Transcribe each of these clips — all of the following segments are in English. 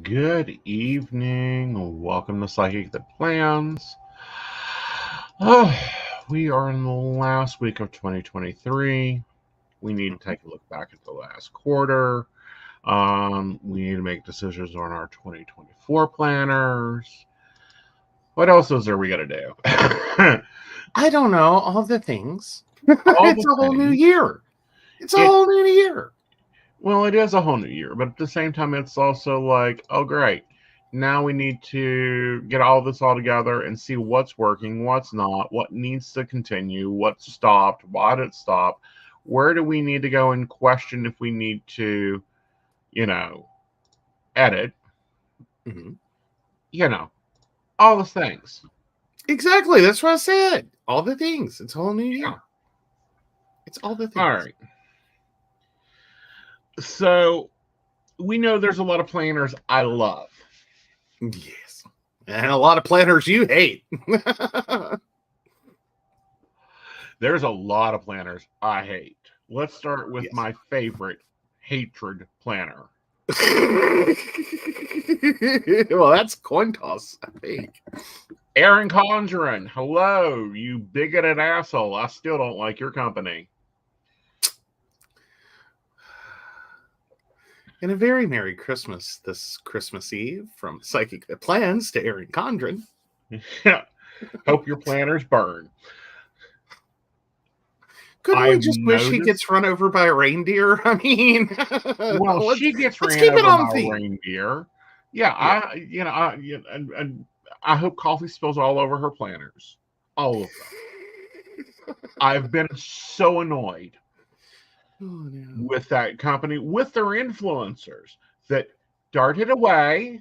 Good evening. Welcome to Psychic That Plans. Oh, we are in the last week of 2023. We need to take a look back at the last quarter. We need to make decisions on our 2024 planners. What else is there we got to do? I don't know. All the things. It's a whole new year. It's a whole new year. Well, it is a whole new year, but at the same time, it's also like, oh, great. Now we need to get all this all together and see what's working, what's not, what needs to continue, what stopped, why did it stop, where do we need to go and question if we need to, edit, all the things. Exactly. That's what I said. All the things. It's a whole new year. Yeah. It's all the things. All right. So we know there's a lot of planners I love. Yes. And a lot of planners you hate. There's a lot of planners I hate. Let's start with my favorite hatred planner. Well, that's coin toss, I think. Aaron Conjurin, hello, you bigoted asshole. I still don't like your company. And a very Merry Christmas this Christmas Eve from Psychic That Plans to Aaron Condren. Hope your planners burn. Couldn't we just wish he gets run over by a reindeer? I mean, well, she gets ran over by a reindeer. Yeah, I hope coffee spills all over her planners. All of them. I've been so annoyed with that company, with their influencers that darted away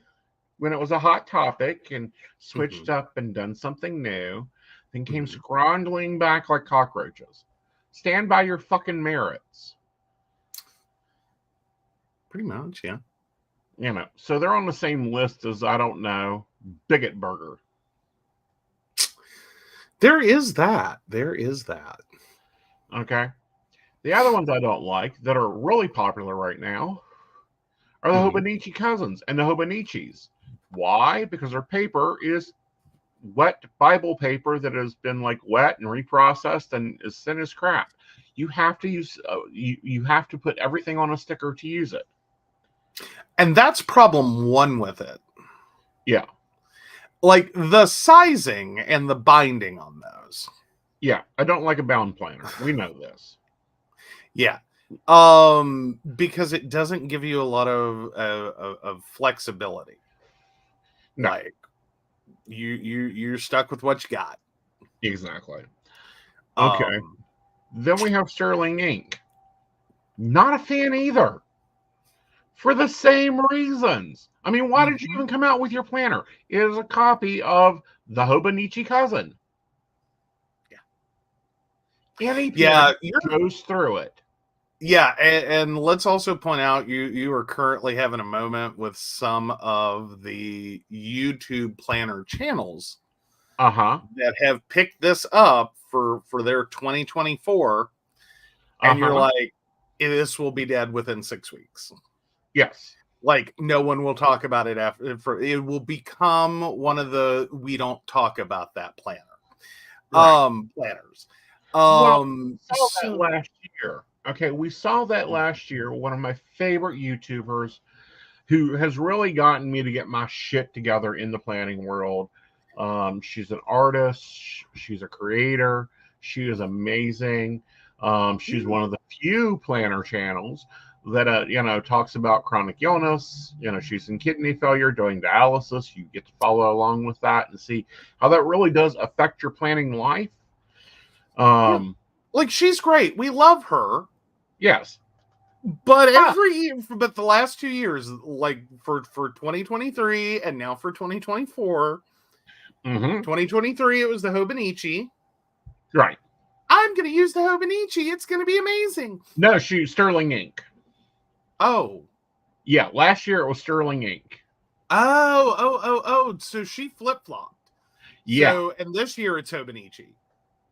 when it was a hot topic and switched up and done something new, then came scrambling back like cockroaches. Stand by your fucking merits. Pretty much, yeah. So they're on the same list as, I don't know, Bigot Burger. There is that. Okay. The other ones I don't like that are really popular right now are the Hobonichi cousins and the Hobonichis. Why? Because their paper is wet Bible paper that has been wet and reprocessed and is thin as crap. You have to use you have to put everything on a sticker to use it. And that's problem one with it. Yeah. Like the sizing and the binding on those. Yeah, I don't like a bound planner. We know this. Yeah. Because it doesn't give you a lot of flexibility. No. Like you're stuck with what you got. Exactly. Okay. Then we have Sterling Ink. Not a fan either. For the same reasons. I mean, why did you even come out with your planner? It is a copy of the Hobonichi cousin. Yeah. Any planner goes through it. Yeah, and let's also point out you are currently having a moment with some of the YouTube planner channels that have picked this up for their 2024, and you're like, this will be dead within 6 weeks. Yes. Like, no one will talk about it after. It will become one of the we don't talk about that planner. Planners. That last year. Okay, we saw that last year. One of my favorite YouTubers who has really gotten me to get my shit together in the planning world. She's an artist, she's a creator, she is amazing. She's one of the few planner channels that talks about chronic illness. She's in kidney failure, doing dialysis. You get to follow along with that and see how that really does affect your planning life. Like, she's great. We love her. Yes. But but the last 2 years, like for 2023 and now for 2024, 2023, it was the Hobonichi. Right. I'm going to use the Hobonichi. It's going to be amazing. No, she's Sterling Ink. Oh. Yeah, last year it was Sterling Ink. Oh. So she flip-flopped. Yeah. So, and this year it's Hobonichi.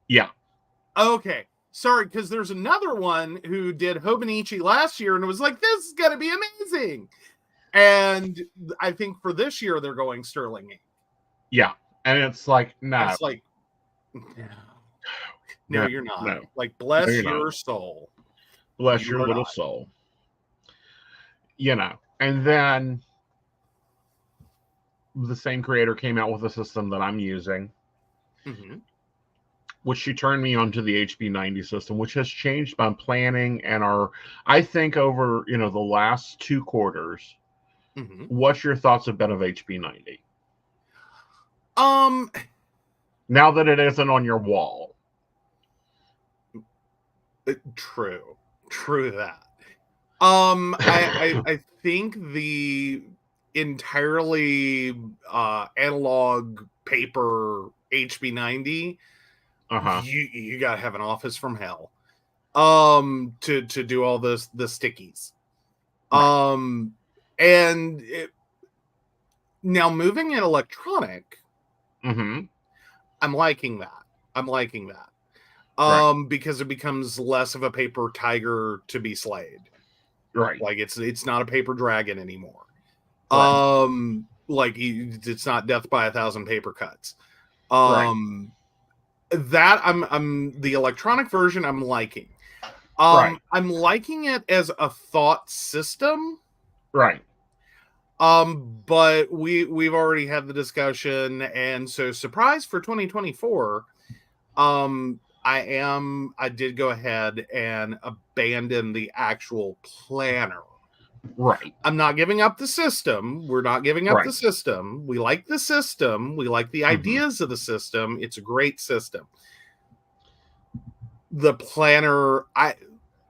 Yeah. Okay. Sorry, because there's another one who did Hobonichi last year and it was like, this is going to be amazing. And I think for this year, they're going Sterling Ink. Yeah. And it's like, no. It's like, no, you're not. No. Like, bless your soul. Bless your little soul. And then the same creator came out with a system that I'm using, which she turned me onto the HB90 system, which has changed my planning and I think over, the last 2 quarters. What's your thoughts about of HB90? Now that it isn't on your wall. True that. I think the entirely analog paper HB90, you gotta have an office from hell to do all the stickies. Right. And now moving in electronic, I'm liking that. Right. Because it becomes less of a paper tiger to be slayed. Right. Like it's not a paper dragon anymore. Right. Like it's not death by 1,000 paper cuts. Right. That I'm the electronic version I'm liking. Right. I'm liking it as a thought system. Right. But we've already had the discussion, and so surprise for 2024. I did go ahead and abandon the actual planner. Right. I'm not giving up the system. We're not giving up the system. We like the system. We like the ideas of the system. It's a great system. The planner,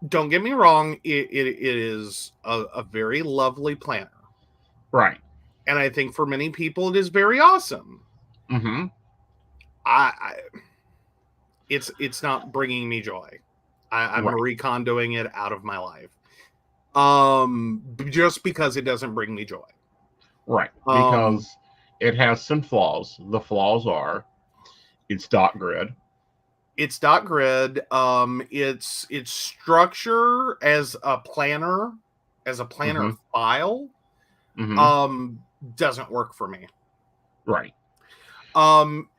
don't get me wrong, it is a very lovely planner. Right. And I think for many people it is very awesome. It's not bringing me joy. I'm recondoing it out of my life. Just because it doesn't bring me joy. Right. Because it has some flaws. The flaws are it's dot grid. It's dot grid. Its structure as a planner file, doesn't work for me. Right.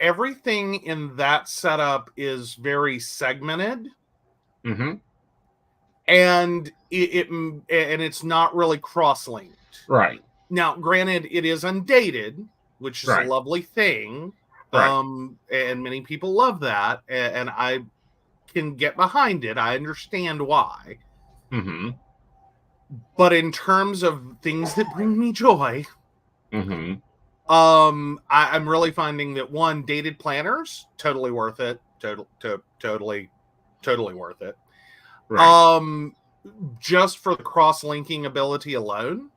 Everything in that setup is very segmented. And it's not really cross-linked. Right. Now, granted, it is undated, which is a lovely thing. And many people love that, and I can get behind it. I understand why. But in terms of things that bring me joy, I'm really finding that one, dated planners, totally worth it. Totally worth it. Right. Just for the cross-linking ability alone.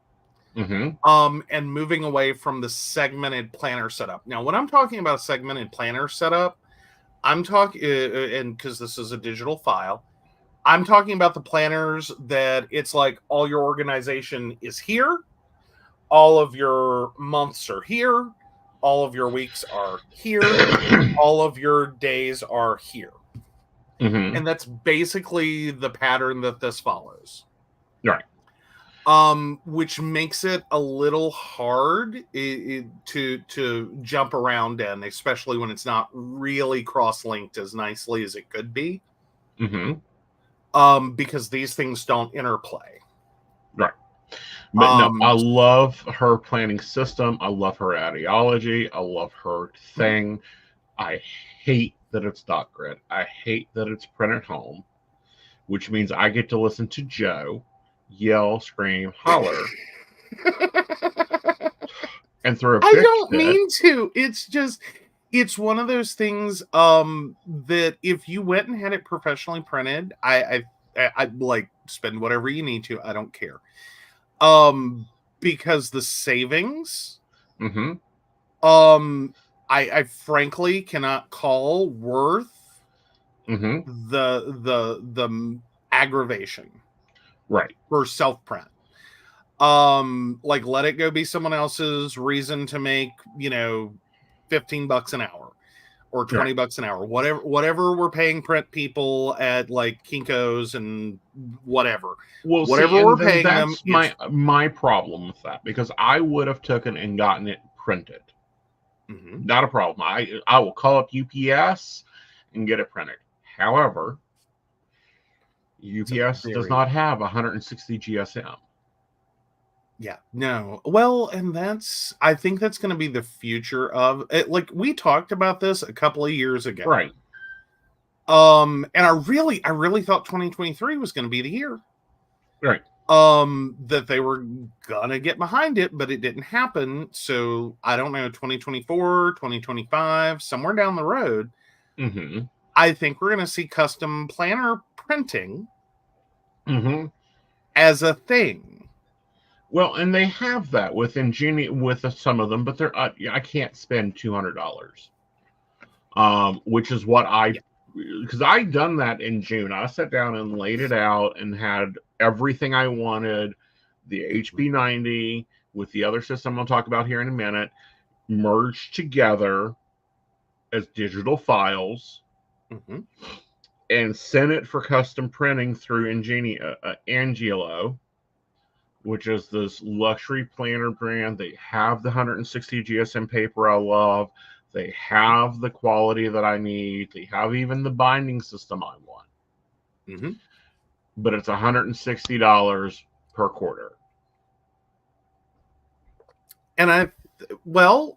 And moving away from the segmented planner setup. Now, when I'm talking about a segmented planner setup, I'm talking, and because this is a digital file, I'm talking about the planners that it's like all your organization is here, all of your months are here, all of your weeks are here, all of your days are here. And that's basically the pattern that this follows. Right. Which makes it a little hard to jump around in, especially when it's not really cross-linked as nicely as it could be. because these things don't interplay. Right. But no, I love her planning system. I love her ideology. I love her thing. I hate that it's dot grid. I hate that it's printed home, which means I get to listen to Joe yell, scream, holler, and throw a I big don't fit. mean to. It's just, it's one of those things that if you went and had it professionally printed, I like spend whatever you need to. I don't care. Because the savings, I frankly cannot call worth the aggravation, right, for self-print. Like, let it go be someone else's reason to make, $15 an hour or $20 an hour, whatever we're paying print people at like Kinko's and whatever. Well, whatever we're paying that's them, my problem with that, because I would have taken and gotten it printed. Not a problem. I will call up UPS and get it printed. However, UPS does not have 160 GSM. Yeah, no. Well, and I think that's going to be the future of it. Like, we talked about this a couple of years ago. Right. And I really thought 2023 was going to be the year. Right. That they were gonna get behind it, but it didn't happen. So I don't know, 2024, 2025, somewhere down the road, I think we're gonna see custom planner printing as a thing. Well, and they have that with with some of them, but they're I can't spend $200. Which is what because I done that in June. I sat down and laid it out and had everything I wanted, the HB90 with the other system I'll talk about here in a minute, merged together as digital files, and sent it for custom printing through Angelo, which is this luxury planner brand. They have the 160 GSM paper I love. They have the quality that I need. They have even the binding system I want. But it's $160 per quarter. And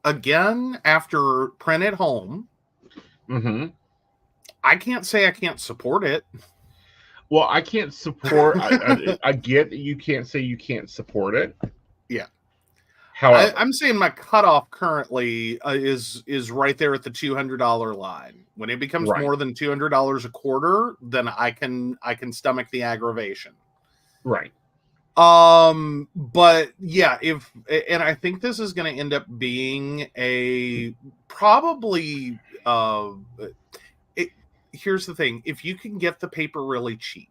again, after print at home, I can't say I can't support it. Well, I can't support. I get that you can't say you can't support it. Yeah. However, I'm saying my cutoff currently is right there at the $200 line. When it becomes more than $200 a quarter, then I can stomach the aggravation. Right. But yeah, and I think this is going to end up being probably. Here's the thing: if you can get the paper really cheap,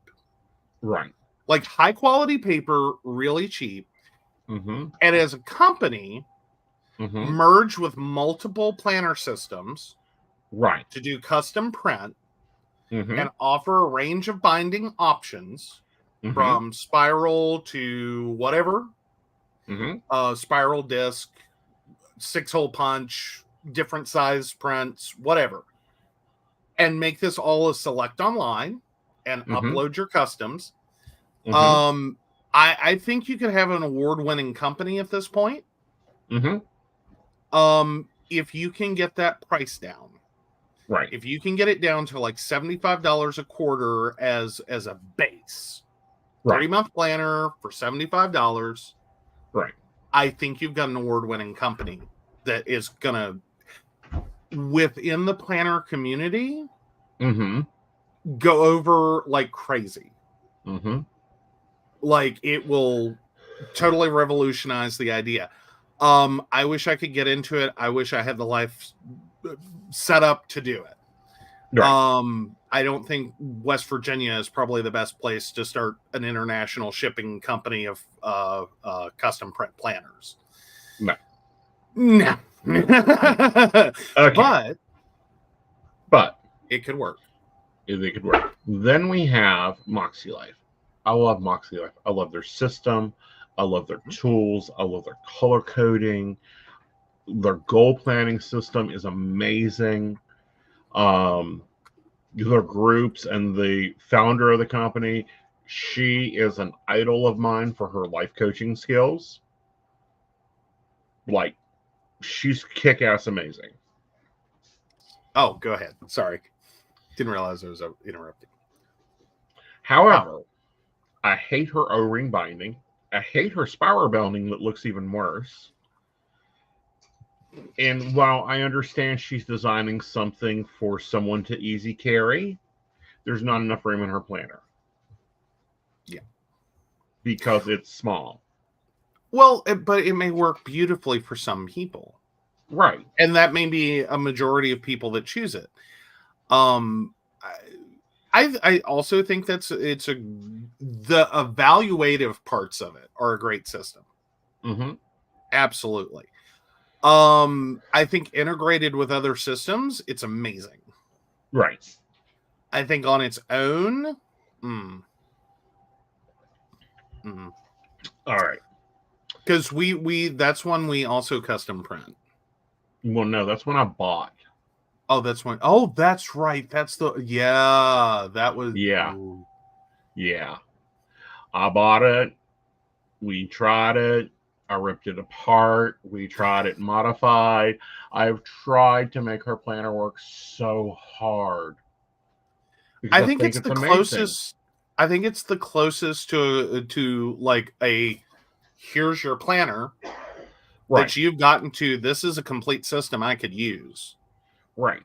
right, like high quality paper really cheap. And as a company, merge with multiple planner systems, right, to do custom print and offer a range of binding options from spiral to whatever, spiral disc, 6-hole punch, different size prints, whatever, and make this all a select online and upload your customs. I think you could have an award-winning company at this point. If you can get that price down. Right. If you can get it down to like $75 a quarter as a base. 30-month planner for $75. Right. I think you've got an award-winning company that is gonna, within the planner community, go over like crazy. Like, it will totally revolutionize the idea. I wish I could get into it. I wish I had the life set up to do it. Right. I don't think West Virginia is probably the best place to start an international shipping company of custom print planners. No. Okay. But it could work. It could work. Then we have Moxie Life. I love Moxie Life. I love their system. I love their tools. I love their color coding. Their goal planning system is amazing. the groups and the founder of the company. She is an idol of mine for her life coaching skills. Like, she's kick-ass amazing. Oh, go ahead. Sorry. Didn't realize I was interrupting. However, I hate her O-ring binding. I hate her spiral binding that looks even worse. And while I understand she's designing something for someone to easy carry, there's not enough room in her planner. Yeah. Because it's small. Well, but it may work beautifully for some people. Right. And that may be a majority of people that choose it. I also think the evaluative parts of it are a great system. Mm-hmm. Absolutely. I think integrated with other systems, it's amazing. Right. I think on its own, all right. Because we that's one we also custom print. Well, no, that's one I bought. Oh, that's one. Oh, that's right. That's that was. Yeah. Ooh. Yeah. I bought it. We tried it. I ripped it apart. We tried it modified. I've tried to make her planner work so hard. I think it's the amazing. closest. I think it's the closest to like a here's your planner that you've gotten to. This is a complete system I could use. Right.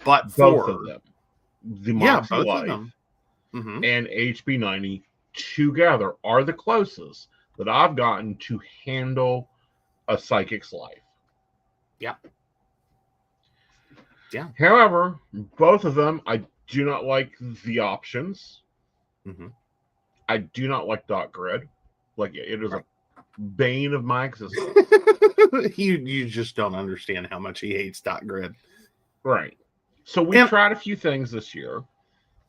But both of them, the Moxie both Life of them. And HB90 together are the closest that I've gotten to handle a psychic's life. Yeah. Yeah. However, both of them, I do not like the options. I do not like dot grid. Like, it is a bane of my existence. you just don't understand how much he hates dot grid. Right. So we tried a few things this year.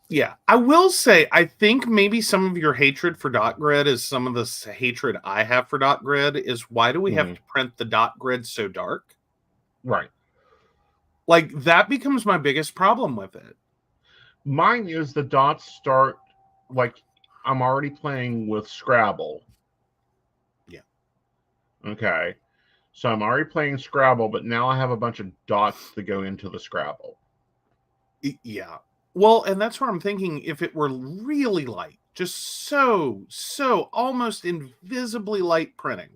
Yeah, I will say, I think maybe some of your hatred for dot grid is some of the hatred I have for dot grid is why do we have to print the dot grid so dark? Right. Like, that becomes my biggest problem with it. Mine is the dots start, like, I'm already playing with Scrabble. Yeah. Okay. So I'm already playing Scrabble, but now I have a bunch of dots that go into the Scrabble. Yeah. Well, and that's where I'm thinking if it were really light, just so almost invisibly light printing,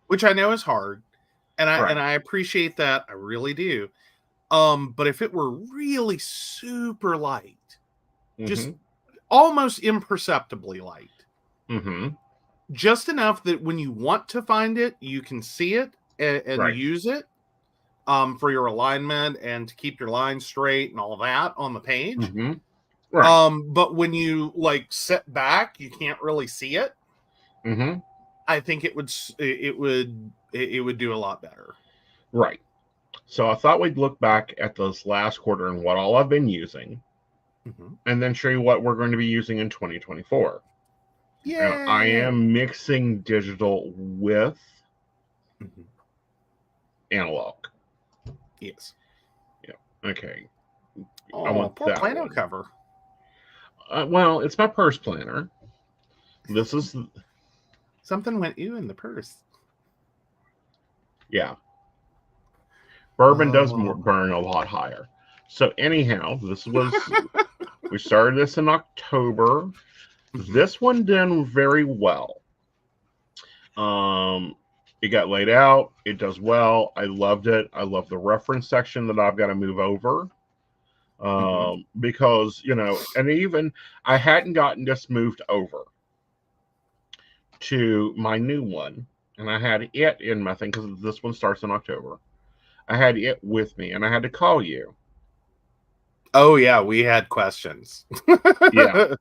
which I know is hard, and I appreciate that, I really do. But if it were really super light, just almost imperceptibly light, just enough that when you want to find it, you can see it and use it. For your alignment and to keep your line straight and all that on the page. But when you like sit back, you can't really see it. I think it would do a lot better. Right. So I thought we'd look back at this last quarter and what all I've been using, and then show you what we're going to be using in 2024. Yeah, I am mixing digital with analog. Yes. Yeah. Okay. I want poor that planner one. Cover. Well, it's my purse planner. This is something went you in the purse. Yeah. Bourbon does burn a lot higher. So anyhow, this was we started this in October. This one did very well. It got laid out. It does well. I loved it. I love the reference section that I've got to move over. Because, and even I hadn't gotten this moved over to my new one. And I had it in my thing because this one starts in October. I had it with me and I had to call you. Oh, yeah. We had questions. Yeah.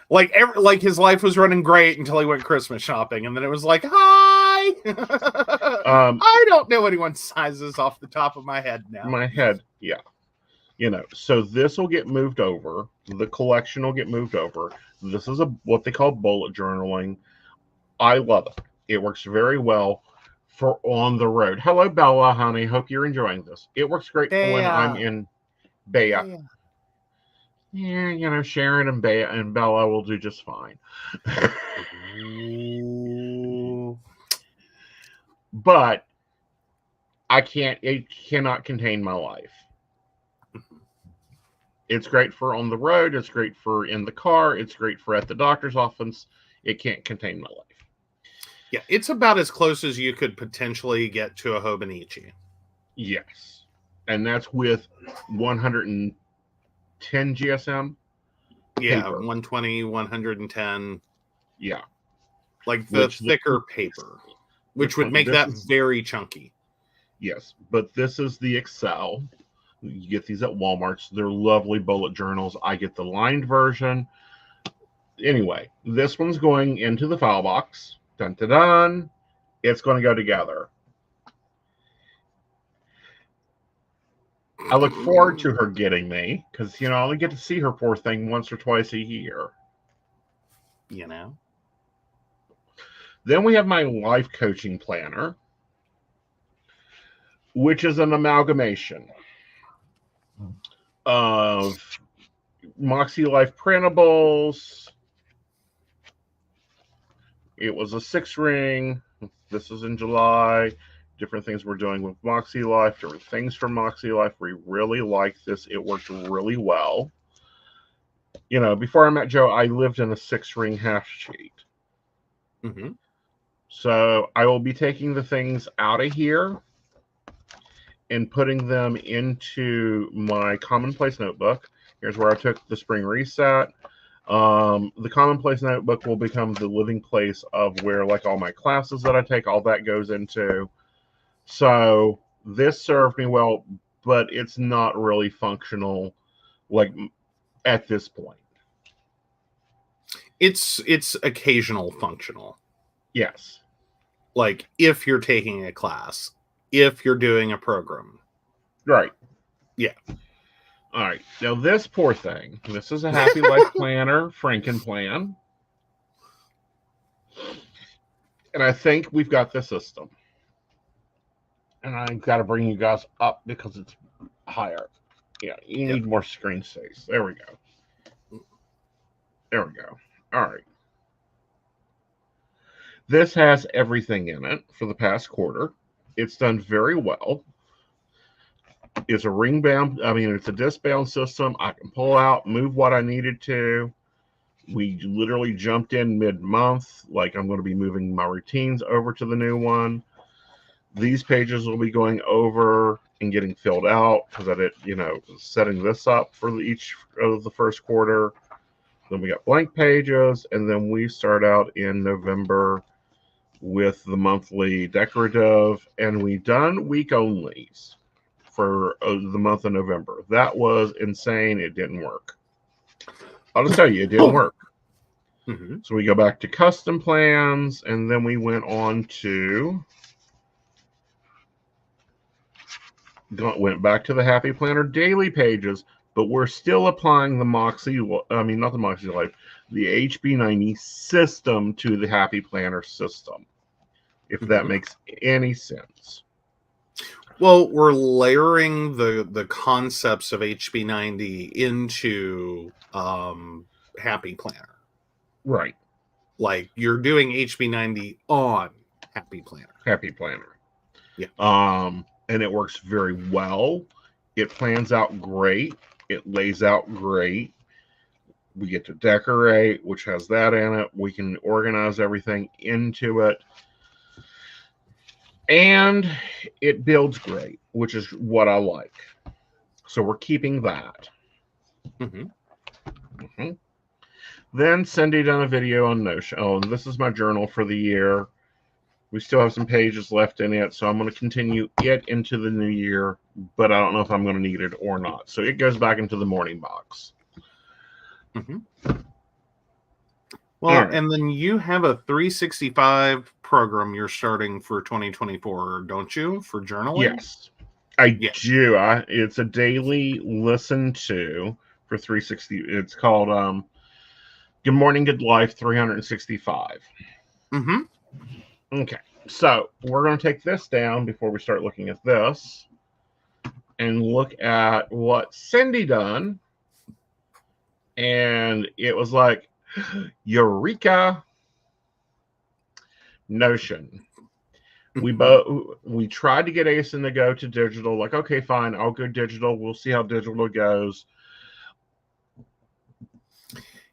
Like his life was running great until he went Christmas shopping. And then it was like, hi. I don't know anyone's sizes off the top of my head now. My head, yeah. So this will get moved over. The collection will get moved over. This is what they call bullet journaling. I love it. It works very well for on the road. Hello, Bella, honey. Hope you're enjoying this. It works great when I'm in Bea. Yeah, you know, Sharon and Bella will do just fine. But it cannot contain my life. It's great for on the road. It's great for in the car. It's great for at the doctor's office. It can't contain my life. Yeah, it's about as close as you could potentially get to a Hobonichi. Yes. And that's with 110 GSM. Yeah, paper. 120, 110. Yeah. Like the thicker paper, which would make that very chunky. Yes, but this is the Excel. You get these at Walmart. So they're lovely bullet journals. I get the lined version. Anyway, this one's going into the file box. Dun, dun, dun. It's going to go together. I look forward to her getting me because, you know, I only get to see her poor thing once or twice a year. You know? Then we have my life coaching planner, which is an amalgamation of Moxie Life printables. It was a 6-ring. This is in July. Different things we're doing with Moxie Life, different things from Moxie Life. We really like this. It worked really well. You know, before I met Joe, I lived in a 6-ring half sheet. Mm-hmm. So I will be taking the things out of here and putting them into my commonplace notebook. Here's where I took the spring reset. The commonplace notebook will become the living place of where, like, all my classes that I take, all that goes into. So this served me well, but it's not really functional, like, at this point. It's occasional functional. Yes. Like if you're taking a class, if you're doing a program. Right. Yeah. All right. Now this poor thing. This is a Happy Life Planner, Frankenplan. And I think we've got the system. And I've got to bring you guys up because it's higher. Yeah, you need more screen space. There we go. There we go. All right. This has everything in it for the past quarter. It's done very well. It's a ring bound, it's a disc bound system. I can pull out, move what I needed to. We literally jumped in mid-month. Like, I'm going to be moving my routines over to the new one. These pages will be going over and getting filled out because I did, setting this up for each of the first quarter. Then we got blank pages, and then we start out in November with the monthly decorative, and we done week onlys for the month of November. That was insane. It didn't work. I'll just tell you, it didn't work. Mm-hmm. So we go back to custom plans, and then we went back to the Happy Planner daily pages, but we're still applying the not the Moxie Life, the HB90 system to the Happy Planner system, if that makes any sense. Well, we're layering the concepts of HB90 into Happy Planner. Right. Like you're doing HB90 on Happy Planner. Happy Planner. Yeah. And it works very well. It plans out great. It lays out great. We get to decorate, which has that in it. We can organize everything into it. And it builds great, which is what I like. So we're keeping that. Then Cindy done a video on Notion. Oh, this is my journal for the year. We still have some pages left in it, so I'm going to continue it into the new year, but I don't know if I'm going to need it or not. So it goes back into the morning box. Well, right. And then you have a 365 program you're starting for 2024, don't you, for journaling? Yes, I do. It's a daily listen to for 360. It's called Good Morning, Good Life 365. Okay, so we're going to take this down before we start looking at this and look at what Cindy done And it was like, Eureka! Notion. We tried to get Aeson to go to digital. Like, okay, fine, I'll go digital. We'll see how digital goes.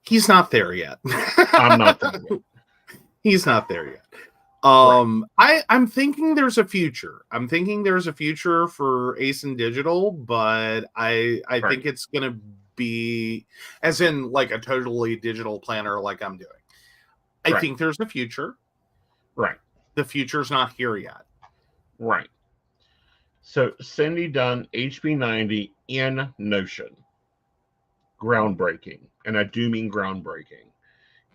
He's not there yet. I'm not there yet. He's not there yet. I'm thinking there's a future. I'm thinking there's a future for Aeson Digital, but I think it's gonna be as in like a totally digital planner like I'm doing. I think there's a future. Right. The future's not here yet. Right. So Cindy done HB90 in Notion. Groundbreaking. And I do mean groundbreaking.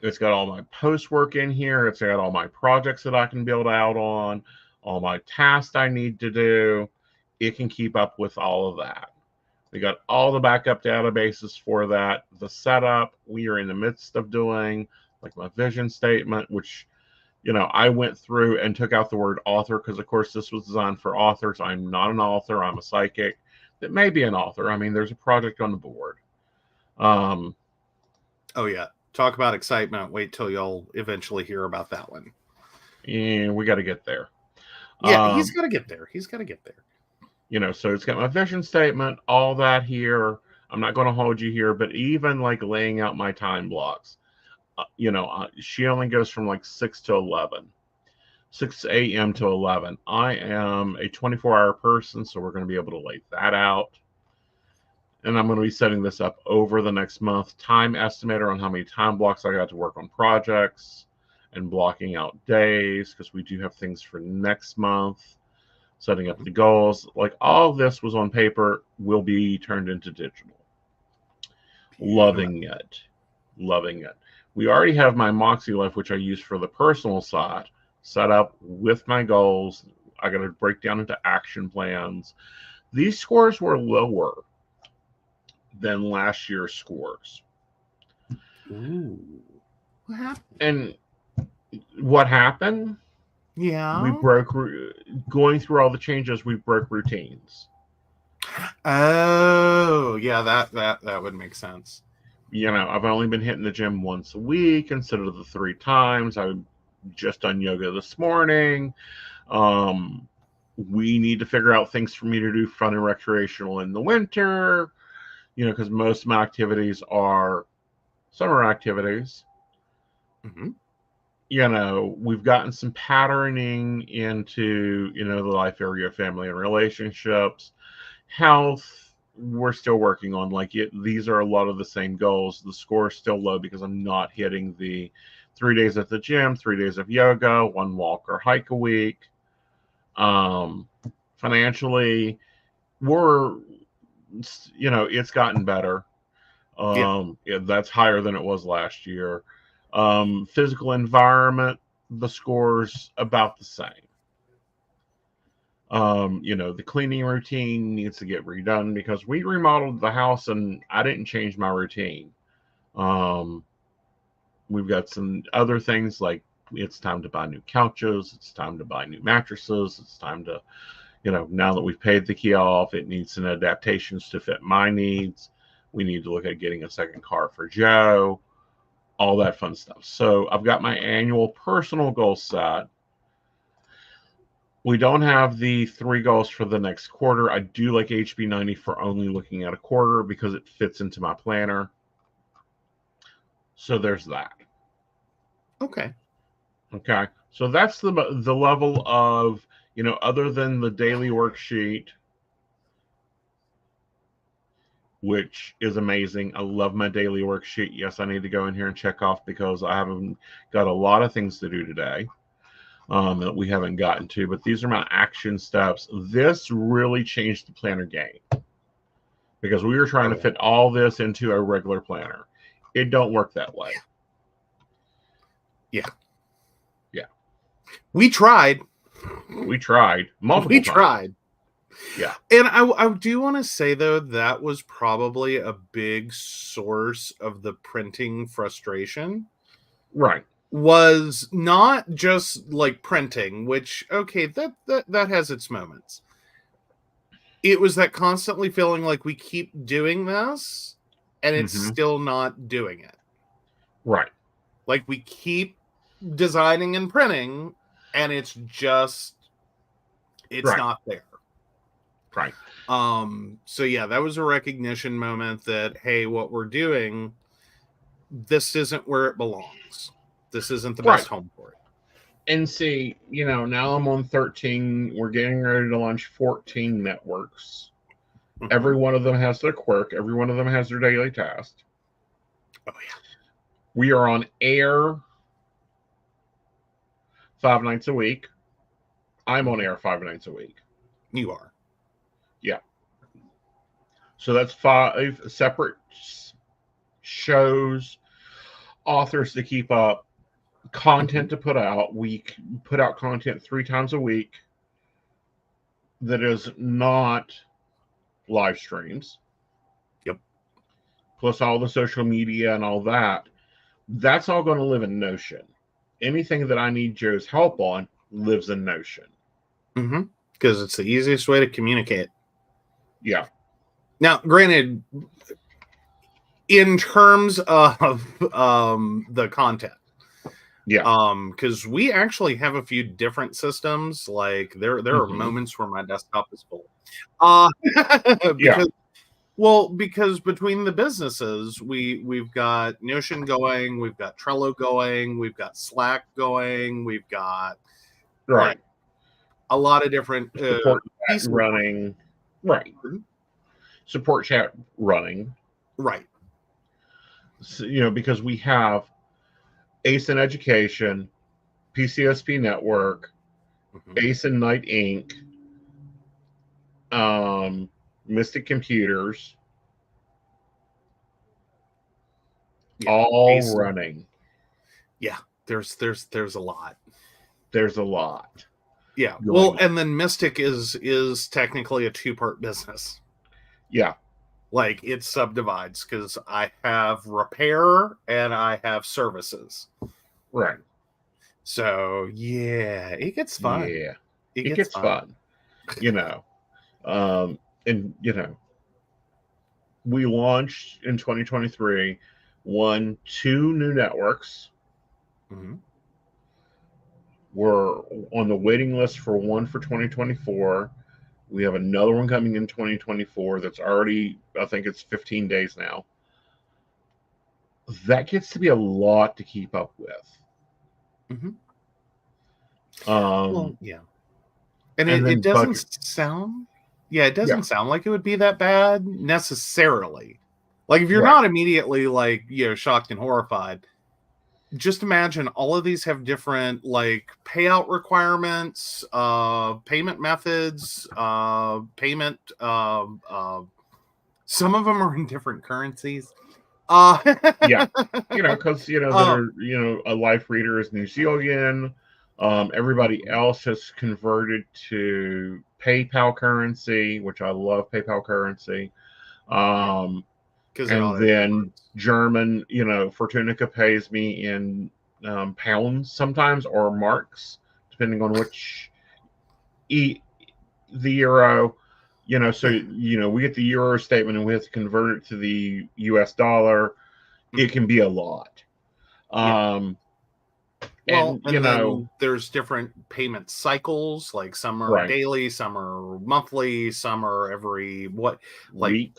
It's got all my post work in here. It's got all my projects that I can build out on, all my tasks I need to do. It can keep up with all of that. We got all the backup databases for that. The setup we are in the midst of doing, like my vision statement, which, you know, I went through and took out the word author because, of course, this was designed for authors. I'm not an author. I'm a psychic that may be an author. I mean, there's a project on the board. Oh, yeah. Talk about excitement. Wait till y'all eventually hear about that one. And we got to get there. Yeah, he's got to get there. He's got to get there. You know, so it's got my vision statement, all that here. I'm not going to hold you here, but even like laying out my time blocks, you know, she only goes from like 6 to 11, 6 a.m. to 11. I am a 24-hour person, so we're going to be able to lay that out. And I'm going to be setting this up over the next month. Time estimator on how many time blocks I got to work on projects and blocking out days because we do have things for next month. Setting up the goals. Like all this was on paper, will be turned into digital. Loving it. Loving it. We already have my Moxie Life, which I use for the personal side, set up with my goals. I got to break down into action plans. These scores were lower than last year's scores. Ooh. What happened? And what happened? Yeah. We broke, going through all the changes, we broke routines. Oh, yeah, that would make sense. You know, I've only been hitting the gym once a week instead of the 3 times. I just done yoga this morning. We need to figure out things for me to do fun and recreational in the winter, you know, because most of my activities are summer activities. Mm-hmm. You know, we've gotten some patterning into, you know, the life area, family and relationships. Health, we're still working on. Like, these are a lot of the same goals. The score is still low because I'm not hitting the 3 days at the gym, 3 days of yoga, 1 walk or hike a week. Financially, we're, you know, it's gotten better. That's higher than it was last year. Physical environment, the score's about the same. You know, the cleaning routine needs to get redone because we remodeled the house and I didn't change my routine. We've got some other things like it's time to buy new couches. It's time to buy new mattresses. It's time to, you know, now that we've paid the key off, it needs some adaptations to fit my needs. We need to look at getting a second car for Joe, all that fun stuff. So I've got my annual personal goal set. We don't have the 3 goals for the next quarter. I do like HB90 for only looking at a quarter because it fits into my planner. So there's that. Okay. Okay. So that's the level of, you know, other than the daily worksheet, which is amazing. I love my daily worksheet. Yes, I need to go in here and check off because I haven't got a lot of things to do today that we haven't gotten to. But these are my action steps. This really changed the planner game because we were trying to fit all this into a regular planner. It don't work that way. Yeah. Yeah. We tried. We tried. Multiple times. Tried. Yeah. And I do want to say, though, that was probably a big source of the printing frustration. Right. Was not just like printing, which, okay, that has its moments. It was that constantly feeling like we keep doing this and it's still not doing it. Right. Like, we keep designing and printing, and it's not there. Right. So yeah, that was a recognition moment that, hey, what we're doing, this isn't where it belongs. This isn't the best home for it. And see, now I'm on 13. We're getting ready to launch 14 networks. Every one of them has their quirk. Every one of them has their daily task. Oh, yeah. We are on air 5 nights a week. I'm on air 5 nights a week. You are. Yeah. So that's 5 separate shows, authors to keep up, content to put out. We put out content 3 times a week that is not live streams. Yep. Plus all the social media and all that. That's all going to live in Notion. Anything that I need Joe's help on lives in Notion. Because it's the easiest way to communicate. Yeah. Now, granted, in terms of the content, because we actually have a few different systems. Like, there are moments where my desktop is full. Because between the businesses, we've got Notion going, we've got Trello going, we've got Slack going, we've got like a lot of different support chat running. Right. Support chat running. Right. So, because we have Aeson Education, PCSP Network, Aeson Knight Inc., Mystic Computers, all Aeson running. Yeah, there's a lot. There's a lot. Yeah. Well, and then Mystic is technically a 2-part business. Yeah. Like, it subdivides because I have repair and I have services. Right. So yeah, it gets fun. Yeah. It gets fun. And we launched in 2023, 2 new networks. We're on the waiting list for one for 2024. We have another one coming in 2024 that's already, I think it's 15 days now. That gets to be a lot to keep up with. Well, yeah. And it doesn't sound... Yeah, it doesn't sound like it would be that bad necessarily. Like, if you're not immediately, like, shocked and horrified, just imagine all of these have different, like, payout requirements, payment methods, payment. Some of them are in different currencies. Yeah, because a life reader is New Zealand. Everybody else has converted to PayPal currency, which I love PayPal currency. And then German, Fortunica pays me in pounds sometimes, or marks, depending on which the euro. So we get the euro statement and we have to convert it to the US dollar. It can be a lot. And then there's different payment cycles. Like, some are daily, some are monthly, some are every week.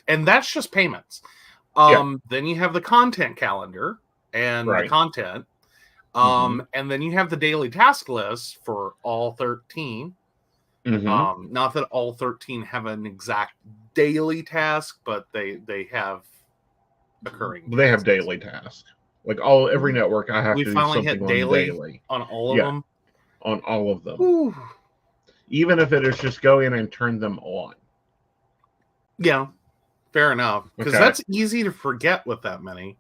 And that's just payments. Then you have the content calendar and the content. And then you have the daily task list for all 13. Not that all 13 have an exact daily task, but they have occurring. They have daily tasks. Like, every network, I have to do something on daily. On all of them? On all of them. Ooh. Even if it is just go in and turn them on. Yeah, fair enough. Because that's easy to forget with that many.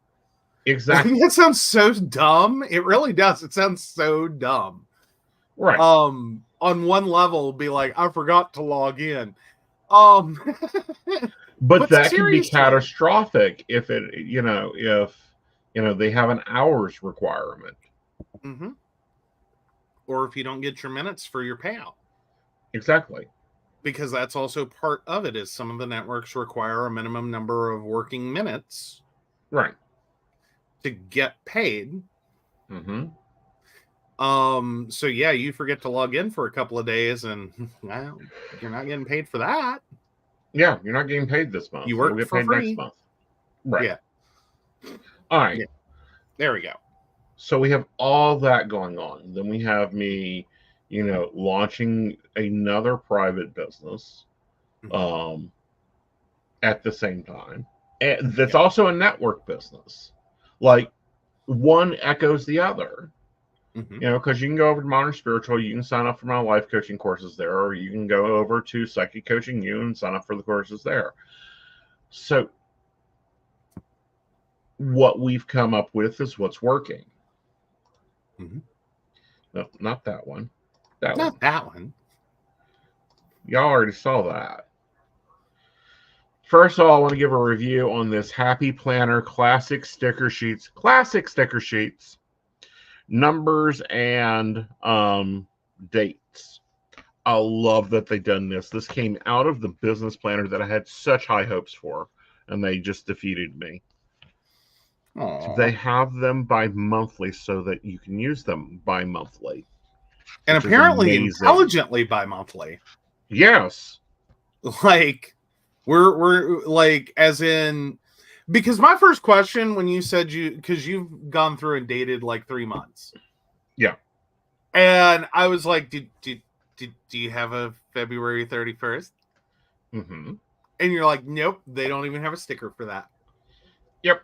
Exactly. That sounds so dumb. It really does. It sounds so dumb. Right. On one level, be like, I forgot to log in. But that can be catastrophic if it, if they have an hours requirement. Or if you don't get your minutes for your payout. Exactly. because that's also part of it, is some of the networks require a minimum number of working minutes. Right. To get paid. Mm-hmm. So yeah, you forget to log in for a couple of days and well, you're not getting paid for that. Yeah, you're not getting paid this month. You work You'll get for paid free next month. Right. Yeah. All right. Yeah. There we go. So we have all that going on. Then we have me, launching another private business at the same time. And that's also a network business. Like, one echoes the other. Because you can go over to Modern Spiritual, you can sign up for my life coaching courses there, or you can go over to Psychic Coaching U and sign up for the courses there. So what we've come up with is what's working. No, not that one. That one. Y'all already saw that. First of all, I want to give a review on this Happy Planner Classic Sticker Sheets. Classic Sticker Sheets. Numbers and dates. I love that they've done this. This came out of the business planner that I had such high hopes for, and they just defeated me. Aww. They have them bi-monthly so that you can use them bi-monthly. And apparently intelligently bi-monthly. Yes. Like, we're like, as in, because my first question when you said because you've gone through and dated like 3 months. Yeah. And I was like, do you have a February 31st? Mm-hmm. And you're like, nope, they don't even have a sticker for that. Yep.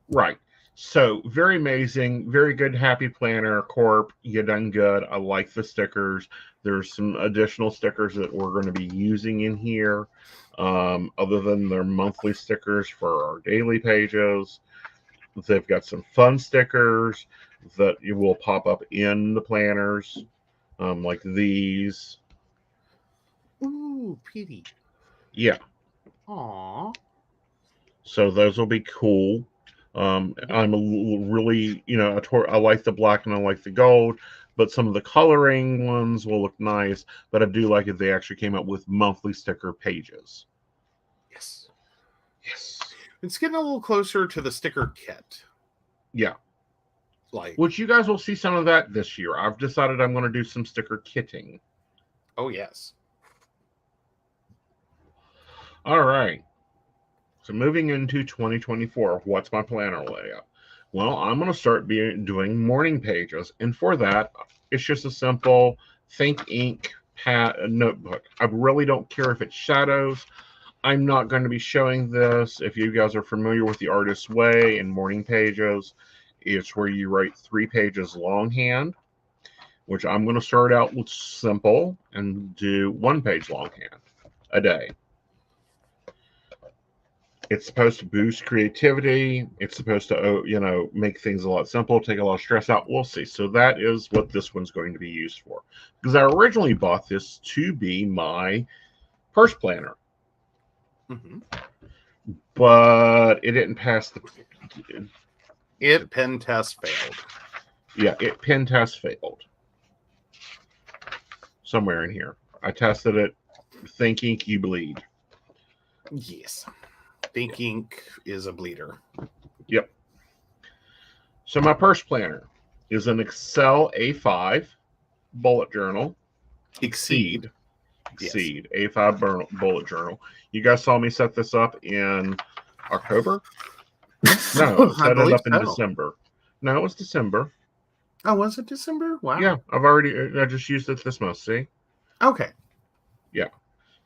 Right. So, very amazing, very good Happy Planner Corp. You done good. I like the stickers. There's some additional stickers that we're going to be using in here, other than their monthly stickers for our daily pages. They've got some fun stickers that you will pop up in the planners, like these. Ooh, pretty. Yeah. Aww. So those will be cool. I'm really, I like the black and I like the gold, but some of the coloring ones will look nice. But I do like it. They actually came up with monthly sticker pages. Yes. Yes. It's getting a little closer to the sticker kit. Yeah. Like, which you guys will see some of that this year. I've decided I'm going to do some sticker kitting. Oh, yes. All right. So moving into 2024, what's my planner layout? Well, I'm going to start doing morning pages. And for that, it's just a simple Think Ink notebook. I really don't care if it's shadows. I'm not going to be showing this. If you guys are familiar with the Artist's Way and morning pages, it's where you write 3 pages longhand, which I'm going to start out with simple and do 1 page longhand a day. It's supposed to boost creativity. It's supposed to, make things a lot simple, take a lot of stress out. We'll see. So that is what this one's going to be used for. Because I originally bought this to be my purse planner. But it didn't pass the... pen test failed. Yeah, pen test failed. Somewhere in here. I tested it. Think Ink, you bleed. Yes. Think Ink is a bleeder. Yep. So my purse planner is an Excel A5 bullet journal. Exceed. Yes. A5 bullet journal. You guys saw me set this up in October? No, I set it up in December. No, it was December. Oh, was it December? Wow. Yeah, I just used it this month, see? Okay. Yeah.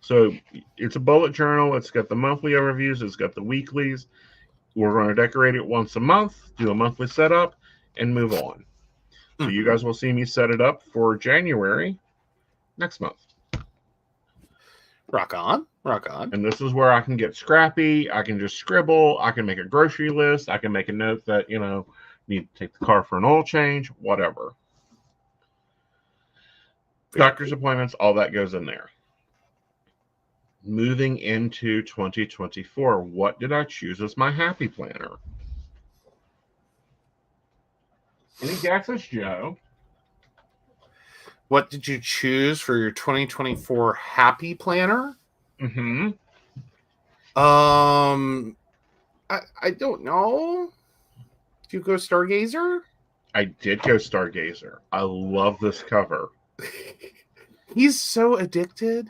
So it's a bullet journal. It's got the monthly overviews. It's got the weeklies. We're going to decorate it once a month, do a monthly setup, and move on. So you guys will see me set it up for January next month. Rock on. Rock on. And this is where I can get scrappy. I can just scribble. I can make a grocery list. I can make a note that, need to take the car for an oil change, whatever. Doctor's appointments, all that goes in there. Moving into 2024, what did I choose as my happy planner? Any guesses, Joe? What did you choose for your 2024 Happy Planner? Mm-hmm. I don't know. Did you go Stargazer? I did go Stargazer. I love this cover. He's so addicted.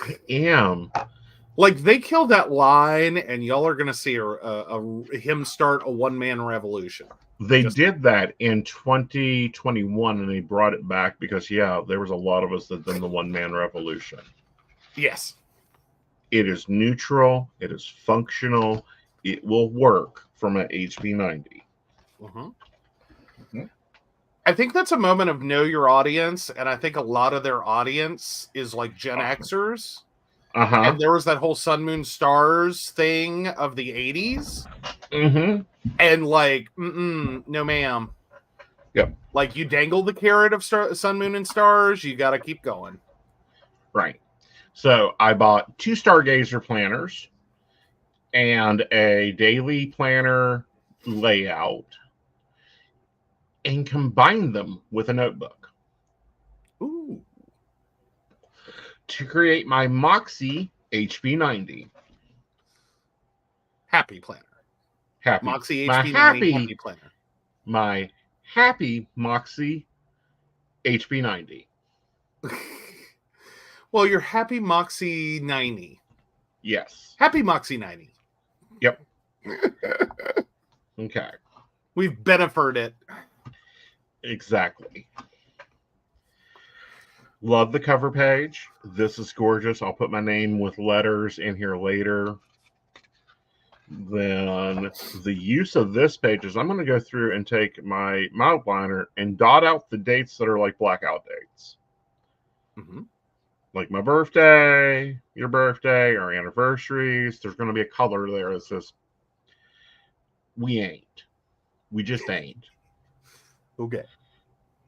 I am. Like, they killed that line, and y'all are going to see him start a one-man revolution. They did that in 2021, and they brought it back because, yeah, there was a lot of us that did the one-man revolution. Yes. It is neutral. It is functional. It will work from an HB 90. Mm-hmm. Mm-hmm. I think that's a moment of know your audience, and I think a lot of their audience is like Gen Xers. Uh-huh. And there was that whole Sun, Moon, Stars thing of the 80s. Mm-hmm. And like, no ma'am. Yep. Like, you dangle the carrot of Sun, Moon, and Stars, you got to keep going. Right. So I bought 2 Stargazer planners and a daily planner layout and combined them with a notebook. Ooh. To create my Moxie HB 90. Happy Planner. Happy. Moxie HB 90 Happy Planner. My Happy Moxie HB 90. Well, your Happy Moxie 90. Yes. Happy Moxie 90. Yep. Okay. We've benefited it. Exactly. Love the cover page. This is gorgeous. I'll put my name with letters in here later. Then the use of this page is I'm going to go through and take my outliner and dot out the dates that are like blackout dates. Mm-hmm. Like my birthday, your birthday, or anniversaries. There's going to be a color there that says, we ain't. We just ain't. Okay.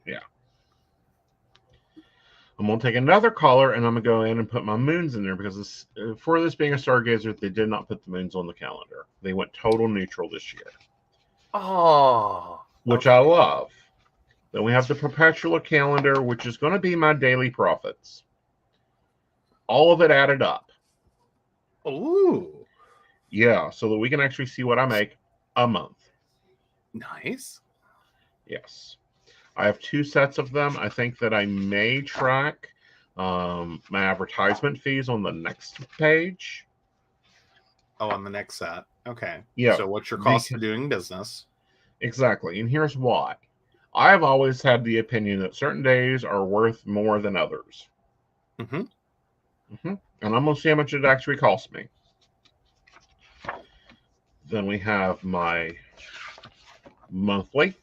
Yeah. I'm going to take another color and I'm going to go in and put my moons in there because for this being a Stargazer, they did not put the moons on the calendar. They went total neutral this year. Oh. Which I love. Then we have the perpetual calendar, which is going to be my daily profits. All of it added up. Ooh. Yeah, so that we can actually see what I make a month. Nice. Yes. I have 2 sets of them. I think that I may track my advertisement fees on the next page. Oh, on the next set. Okay. Yeah. So what's your cost of doing business? Exactly. And here's why. I've always had the opinion that certain days are worth more than others. Mm-hmm. Mm-hmm. And I'm going to see how much it actually costs me. Then we have my monthly.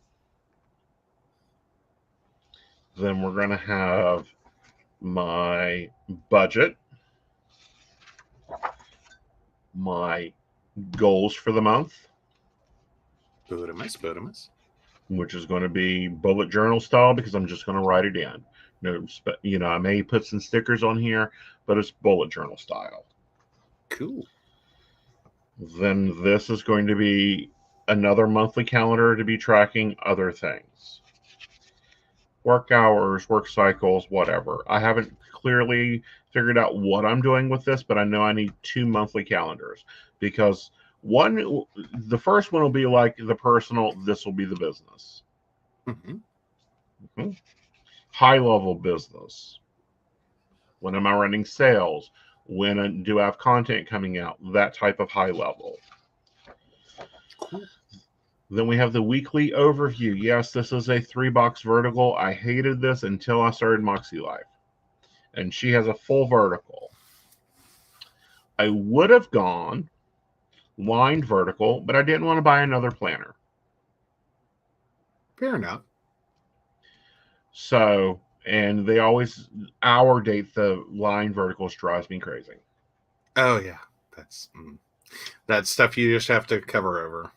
Then we're going to have my budget, my goals for the month, Bodemus. Which is going to be bullet journal style because I'm just going to write it in. No, I may put some stickers on here, but it's bullet journal style. Cool. Then this is going to be another monthly calendar to be tracking other things. Work hours, work cycles, whatever. I haven't clearly figured out what I'm doing with this, but I know I need 2 monthly calendars because the first one will be like the personal, this will be the business. Mm-hmm. Mm-hmm. High level business. When am I running sales? When do I have content coming out? That type of high level. Cool. Then we have the weekly overview. Yes, this is a 3-box vertical. I hated this until I started Moxie Life. And she has a full vertical. I would have gone lined vertical, but I didn't want to buy another planner. Fair enough. So, and they always hour date the line verticals, drives me crazy. Oh, yeah. That's stuff you just have to cover over.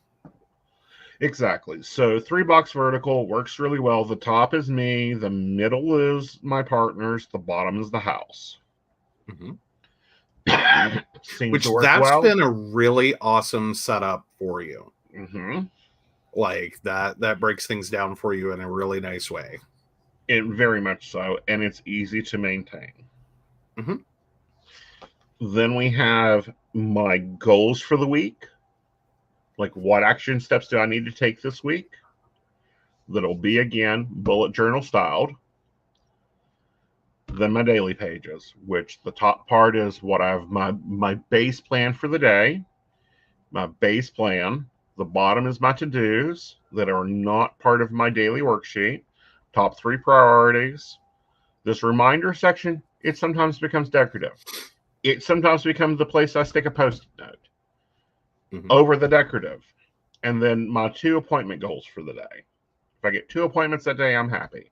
Exactly. So 3-box vertical works really well. The top is me. The middle is my partners. The bottom is the house. Mm-hmm. Which that's been a really awesome setup for you. Mm-hmm. Like that breaks things down for you in a really nice way. It very much so, and it's easy to maintain. Mm-hmm. Then we have my goals for the week. Like, what action steps do I need to take this week? That'll be, again, bullet journal styled. Then my daily pages, which the top part is what I have my base plan for the day. My base plan. The bottom is my to-dos that are not part of my daily worksheet. Top 3 priorities. This reminder section, it sometimes becomes decorative. It sometimes becomes the place I stick a post-it note over the decorative. And then my 2 appointment goals for the day. If I get 2 appointments that day, I'm happy.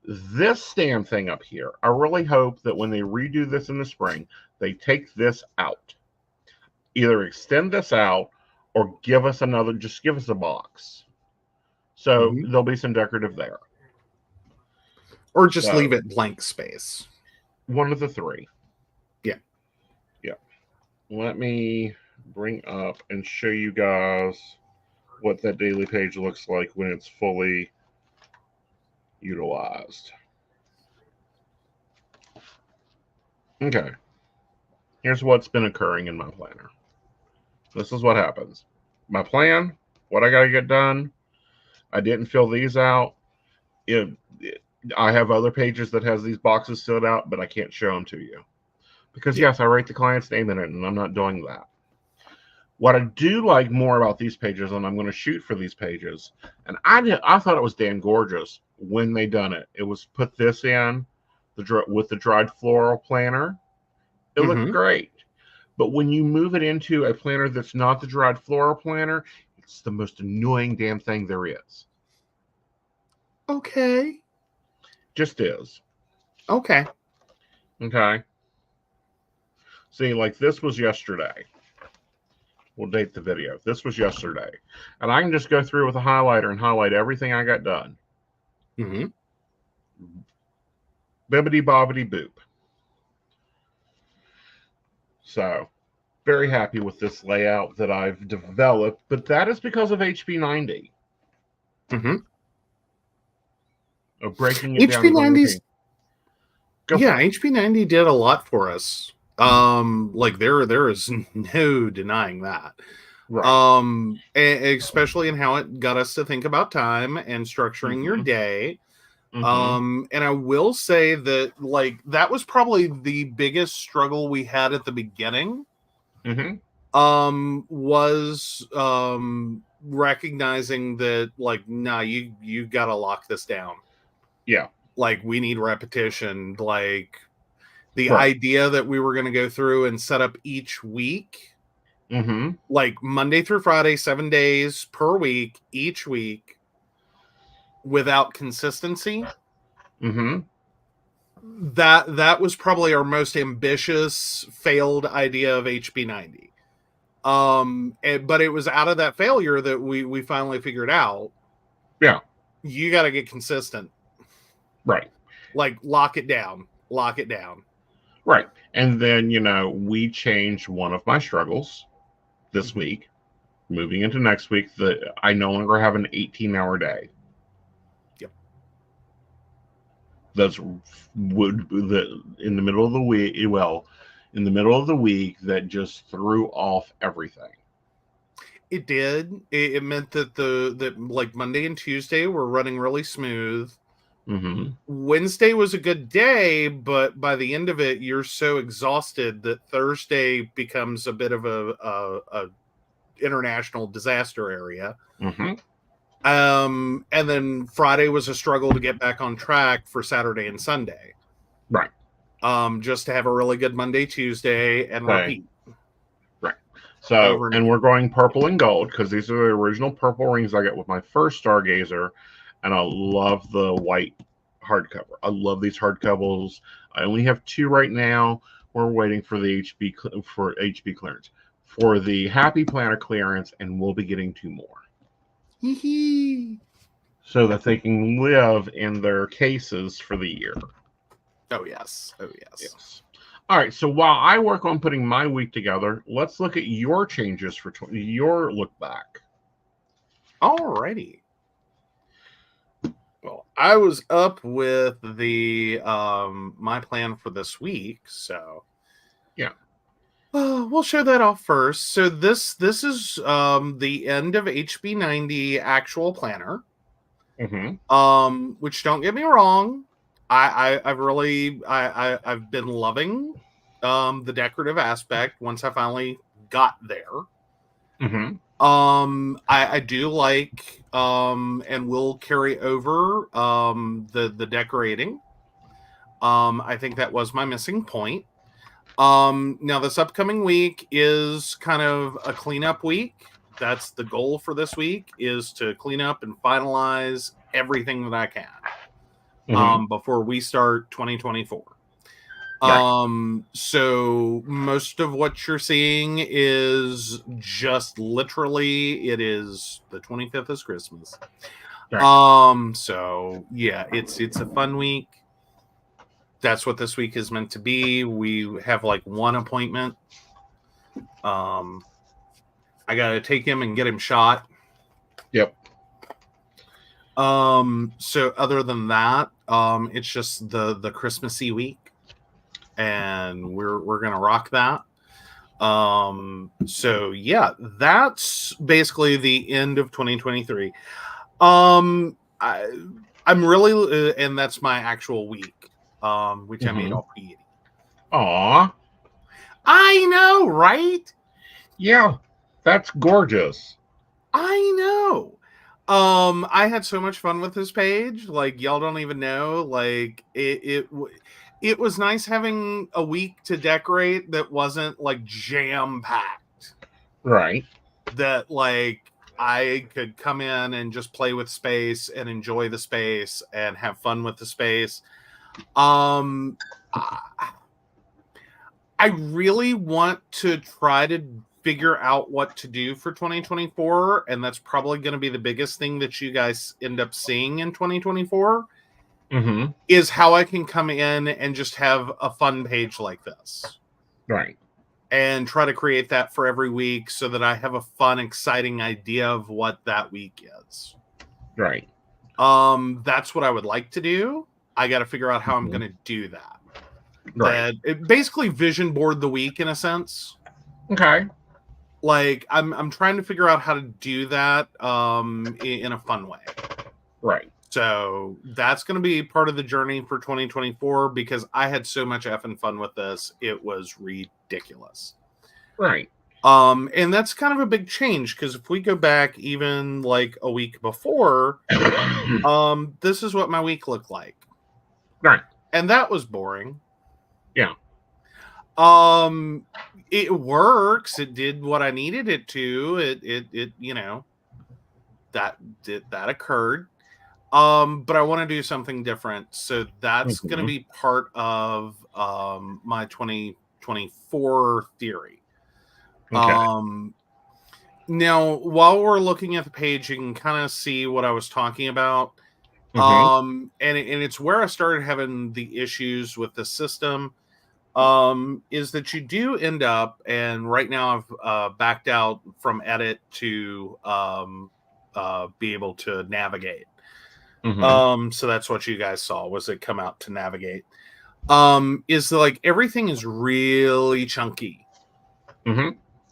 This stand thing up here, I really hope that when they redo this in the spring, they take this out. Either extend this out or give us another, just give us a box. So there'll be some decorative there. Or just leave it blank space. One of the 3. Yeah. Yeah. Let me bring up and show you guys what that daily page looks like when it's fully utilized. Okay. Here's what's been occurring in my planner. This is what happens. My plan, what I got to get done. I didn't fill these out. I have other pages that has these boxes filled out, but I can't show them to you. Because, yes, I write the client's name in it, and I'm not doing that. What I do like more about these pages, and I'm going to shoot for these pages, and I thought it was damn gorgeous when they done it. It was put this in with the dried floral planner. It looked great. But when you move it into a planner that's not the dried floral planner, it's the most annoying damn thing there is. Okay. Just is. Okay. Okay. See, like this was yesterday. We'll date the video. This was yesterday. And I can just go through with a highlighter and highlight everything I got done. Bibbidi bobbidi boop. So, very happy with this layout that I've developed, but that is because of HB90. Of breaking it down. HB90's, yeah, HB90 did a lot for us. Like there is no denying that. Right. Especially in how it got us to think about time and structuring your day. And I will say that, like, that was probably the biggest struggle we had at the beginning. Was recognizing that, like, nah, you gotta lock this down. Yeah. Like, we need repetition. Like, the idea that we were going to go through and set up each week, like Monday through Friday, 7 days per week, each week, without consistency. That was probably our most ambitious failed idea of HB90. But it was out of that failure that we finally figured out. Yeah. You got to get consistent. Right. Like, lock it down. Lock it down. Right. And then, we changed one of my struggles this week, moving into next week, that I no longer have an 18-hour day. Yep. That's in the middle of the week, in the middle of the week, that just threw off everything. It did. It meant that like Monday and Tuesday were running really smooth. Wednesday was a good day, but by the end of it, you're so exhausted that Thursday becomes a bit of a international disaster area. And then Friday was a struggle to get back on track for Saturday and Sunday. Right. Just to have a really good Monday, Tuesday, and repeat. Right. So, and we're going purple and gold because these are the original purple rings I got with my first Stargazer. And I love the white hardcover. I love these hardcovers. I only have 2 right now. We're waiting for the HB clearance. For the Happy Planner clearance, and we'll be getting 2 more. So that they can live in their cases for the year. Oh, yes. Oh, yes. All right. So while I work on putting my week together, let's look at your changes for your look back. Alrighty. Well, I was up with the my plan for this week, so yeah. We'll show that off first. So this is the end of HB90 actual planner. Which, don't get me wrong, I've really I've been loving the decorative aspect once I finally got there. I do like and will carry over the decorating. I think that was my missing point. Now this upcoming week is kind of a cleanup week. That's the goal for this week, is to clean up and finalize everything that I can before we start 2024. Right. So most of what you're seeing is just literally, it is the 25th is Christmas. Right. So yeah, it's a fun week. That's what this week is meant to be. We have like one appointment. I gotta take him and get him shot. Yep. So other than that, it's just the Christmassy week, and we're gonna rock that. So yeah, that's basically the end of 2023. I'm really, and that's my actual week, which I made all pretty. Aw. I know, right? Yeah, that's gorgeous. I know. I had so much fun with this page. Like, y'all don't even know. Like, it was nice having a week to decorate that wasn't like jam packed. Right. That like I could come in and just play with space and enjoy the space and have fun with the space. I really want to try to figure out what to do for 2024, and that's probably going to be the biggest thing that you guys end up seeing in 2024 is how I can come in and just have a fun page like this. Right. And try to create that for every week so that I have a fun, exciting idea of what that week is. Right. That's what I would like to do. I got to figure out how I'm going to do that. Right. It basically vision board the week in a sense. Okay. Like I'm trying to figure out how to do that in a fun way. Right. So that's going to be part of the journey for 2024 because I had so much effing fun with this. It was ridiculous. Right. And that's kind of a big change because if we go back even like a week before, this is what my week looked like. Right. And that was boring. Yeah. It works. It did what I needed it to. It you know, that occurred. But I want to do something different. So that's going to be part of my 2024 theory. Okay. Now, while we're looking at the page, you can kind of see what I was talking about. And it's where I started having the issues with the system. Is that you do end up, and right now I've backed out from edit to be able to navigate. So that's what you guys saw, was it come out to navigate. Is like everything is really chunky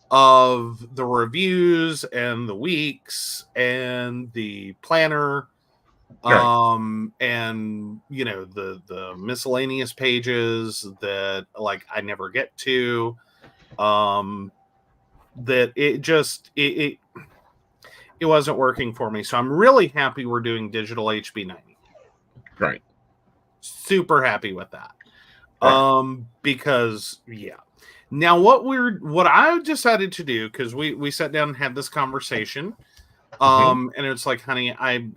of the reviews and the weeks and the planner. And you know, the miscellaneous pages that like I never get to, that it wasn't working for me. So I'm really happy we're doing digital HB90. Right. Super happy with that. Right. Because yeah. Now what I decided to do, because we sat down and had this conversation, and it's like, honey, I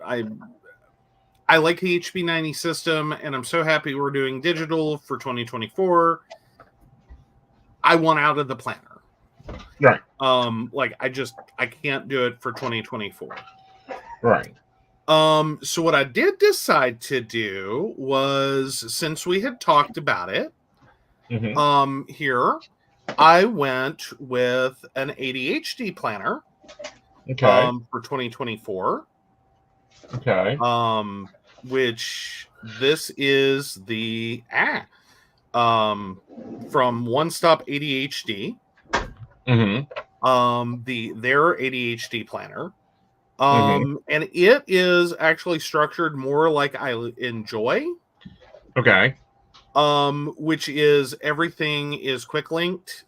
like the HB90 system, and I'm so happy we're doing digital for 2024. I want out of the planner. Right. Like I can't do it for 2024. Right. So what I did decide to do was, since we had talked about it, here, I went with an ADHD planner. Okay. For 2024. Okay. which this is the from One Stop ADHD. Their ADHD planner. And it is actually structured more like I enjoy. Okay. Which is everything is quick linked.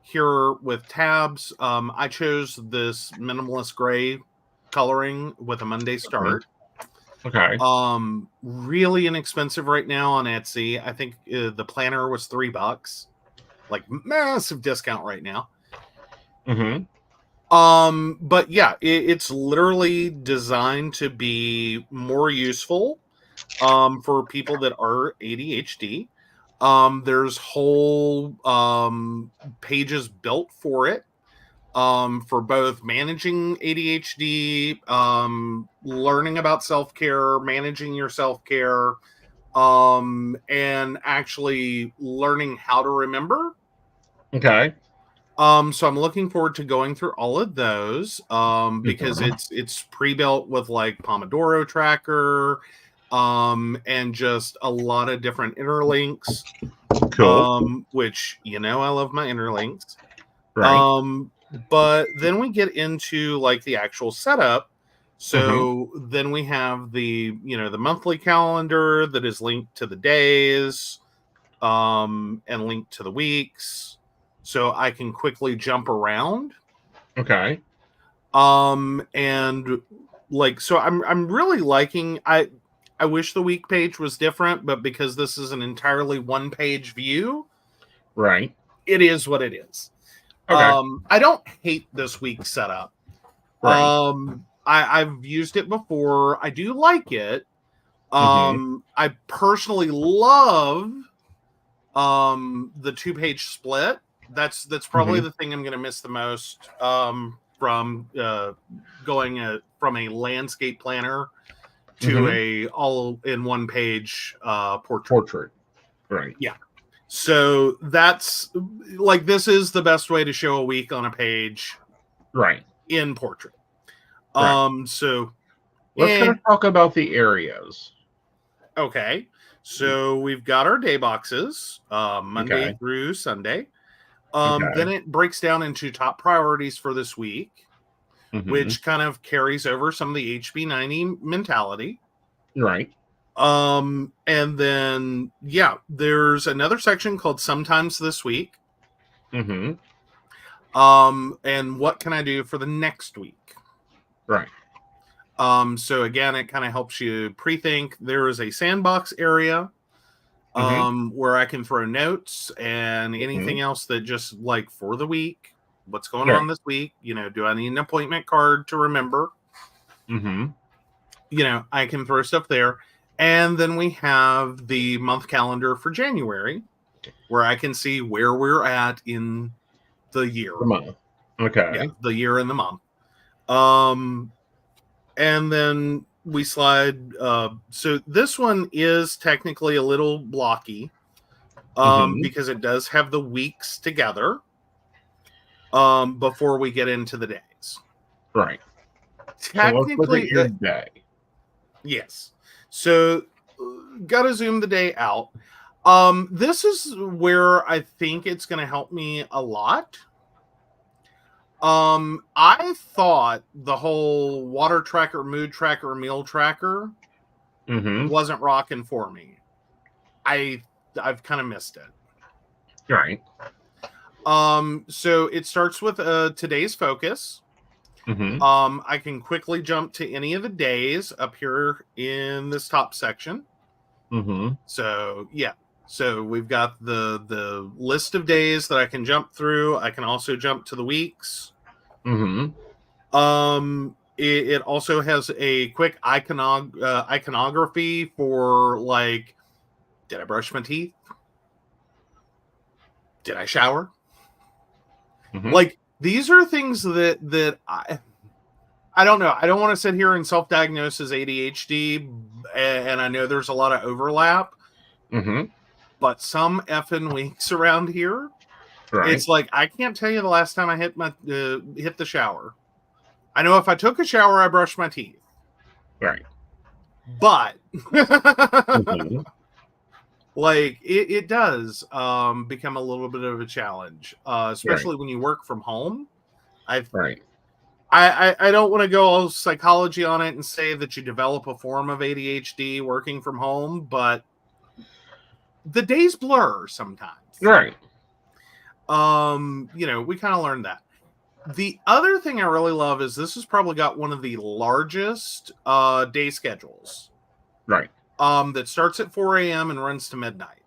Here with tabs, I chose this minimalist gray coloring with a Monday start. Okay. Really inexpensive right now on Etsy. I think the planner was $3, like massive discount right now. But yeah, it's literally designed to be more useful for people that are ADHD. There's whole pages built for it, for both managing ADHD, learning about self-care, managing your self-care, and actually learning how to remember. Okay. So I'm looking forward to going through all of those, because it's pre-built with like Pomodoro tracker, and just a lot of different interlinks. Cool. Which, I love my interlinks. Right. But then we get into like the actual setup. So then we have the monthly calendar that is linked to the days, and linked to the weeks, so I can quickly jump around. Okay. And like, so I'm really liking, I wish the week page was different, but because this is an entirely one page view, Right. it is what it is. Okay. I don't hate this week's setup. Right. I've used it before. I do like it. I personally love the 2-page split. That's probably the thing I'm going to miss the most, from going from a landscape planner to a all in one page portrait. Right. Yeah. So that's like, this is the best way to show a week on a page. Right. In portrait. Right. So let's kind of talk about the areas. Okay. So we've got our day boxes, Monday through Sunday. Then it breaks down into top priorities for this week, which kind of carries over some of the HB90 mentality. Right. And then, there's another section called Sometimes This Week. And what can I do for the next week? Right. So again, it kind of helps you pre-think. There is a sandbox area, where I can throw notes and anything else that just like for the week, what's going on this week? Do I need an appointment card to remember? I can throw stuff there. And then we have the month calendar for January, where I can see where we're at in the year. The month. Okay. Yeah, the year and the month. And then we slide. So this one is technically a little blocky, because it does have the weeks together, before we get into the days. Right. Technically, so let's look at your day. Yes. So got to zoom the day out. This is where I think it's going to help me a lot. I thought the whole water tracker, mood tracker, meal tracker wasn't rocking for me. I've kind of missed it. Right. So it starts with today's focus. I can quickly jump to any of the days up here in this top section. So yeah. So we've got the list of days that I can jump through. I can also jump to the weeks. It also has a quick iconography for like, did I brush my teeth? Did I shower? Like, these are things that I don't know. I don't want to sit here and self-diagnose as ADHD, and I know there's a lot of overlap. But some effing weeks around here, it's like, I can't tell you the last time I hit the shower. I know if I took a shower, I brushed my teeth. Right. But Mm-hmm. like it does become a little bit of a challenge, especially Right. when you work from home. Right. I don't want to go all psychology on it and say that you develop a form of ADHD working from home, but the days blur sometimes. Right. We kind of learned that. The other thing I really love is this has probably got one of the largest day schedules. Right. That starts at 4 a.m. and runs to midnight.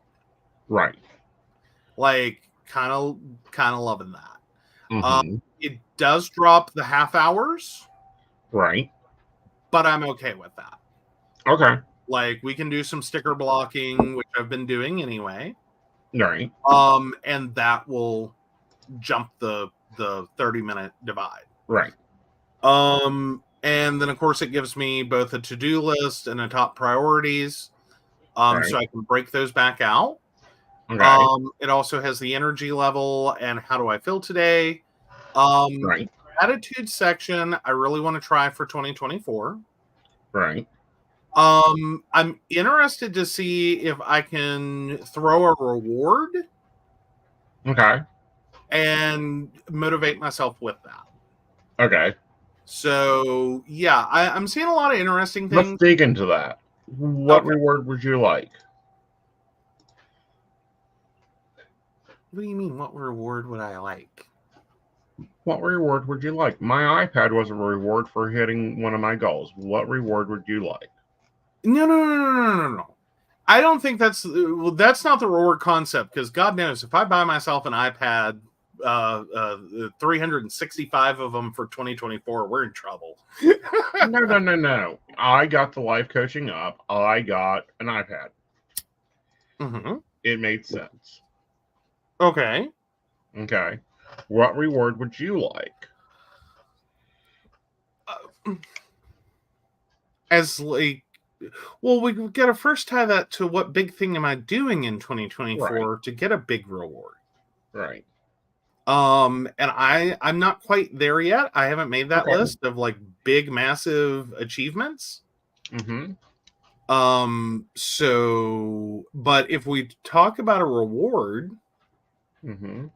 Right. Like, kind of loving that. Mm-hmm. It does drop the half hours, Right. but I'm okay with that. Okay. Like, we can do some sticker blocking, which I've been doing anyway. Right. And that will jump the 30-minute divide. Right. And then of course it gives me both a to-do list and a top priorities. Right. So I can break those back out. Okay. It also has the energy level and how do I feel today. Right. Attitude section, I really want to try for 2024. Right. I'm interested to see if I can throw a reward Okay. and motivate myself with that. Okay. So yeah, I'm seeing a lot of interesting Let's things. dig into that. What reward would you like? What do you mean? What reward would I like? What reward would you like? My iPad was a reward for hitting one of my goals. What reward would you like? No. I don't think that's not the reward concept, because God knows if I buy myself an iPad, 365 of them for 2024, we're in trouble. No. I got the life coaching up. I got an iPad. Mm-hmm. It made sense. Okay. Okay. What reward would you like? As like, well, we got to first tie that to what big thing am I doing in 2024 to get a big reward. Right. And I'm not quite there yet. I haven't made that list of like big, massive achievements. Mm-hmm. So, but if we talk about a reward, Mm-hmm.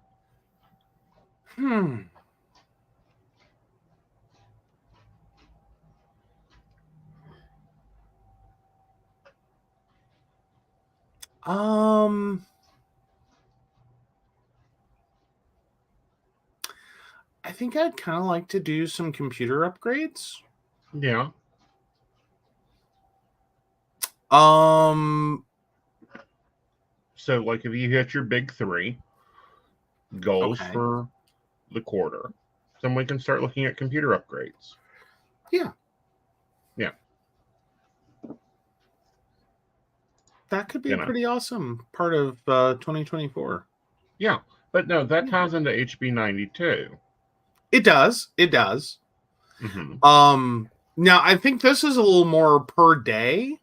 I think I'd kind of like to do some computer upgrades. Yeah. So, like, if you hit your big 3 goals for the quarter, then we can start looking at computer upgrades. Yeah. That could be a pretty awesome part of 2024. Yeah, but no, that ties into HB92. It does. Mm-hmm. Now I think this is a little more per day.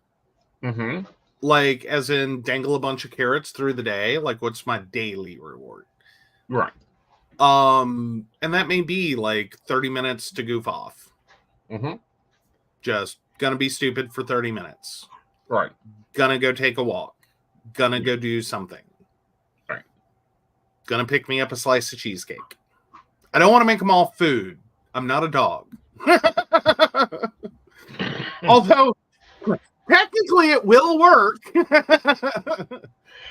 Mm-hmm. Like, as in dangle a bunch of carrots through the day. Like, what's my daily reward? Right. And that may be like 30 minutes to goof off. Mm-hmm. Just gonna be stupid for 30 minutes. Right. Gonna go take a walk. Gonna go do something. Right. Gonna pick me up a slice of cheesecake. I don't want to make them all food. I'm not a dog. Although technically it will work.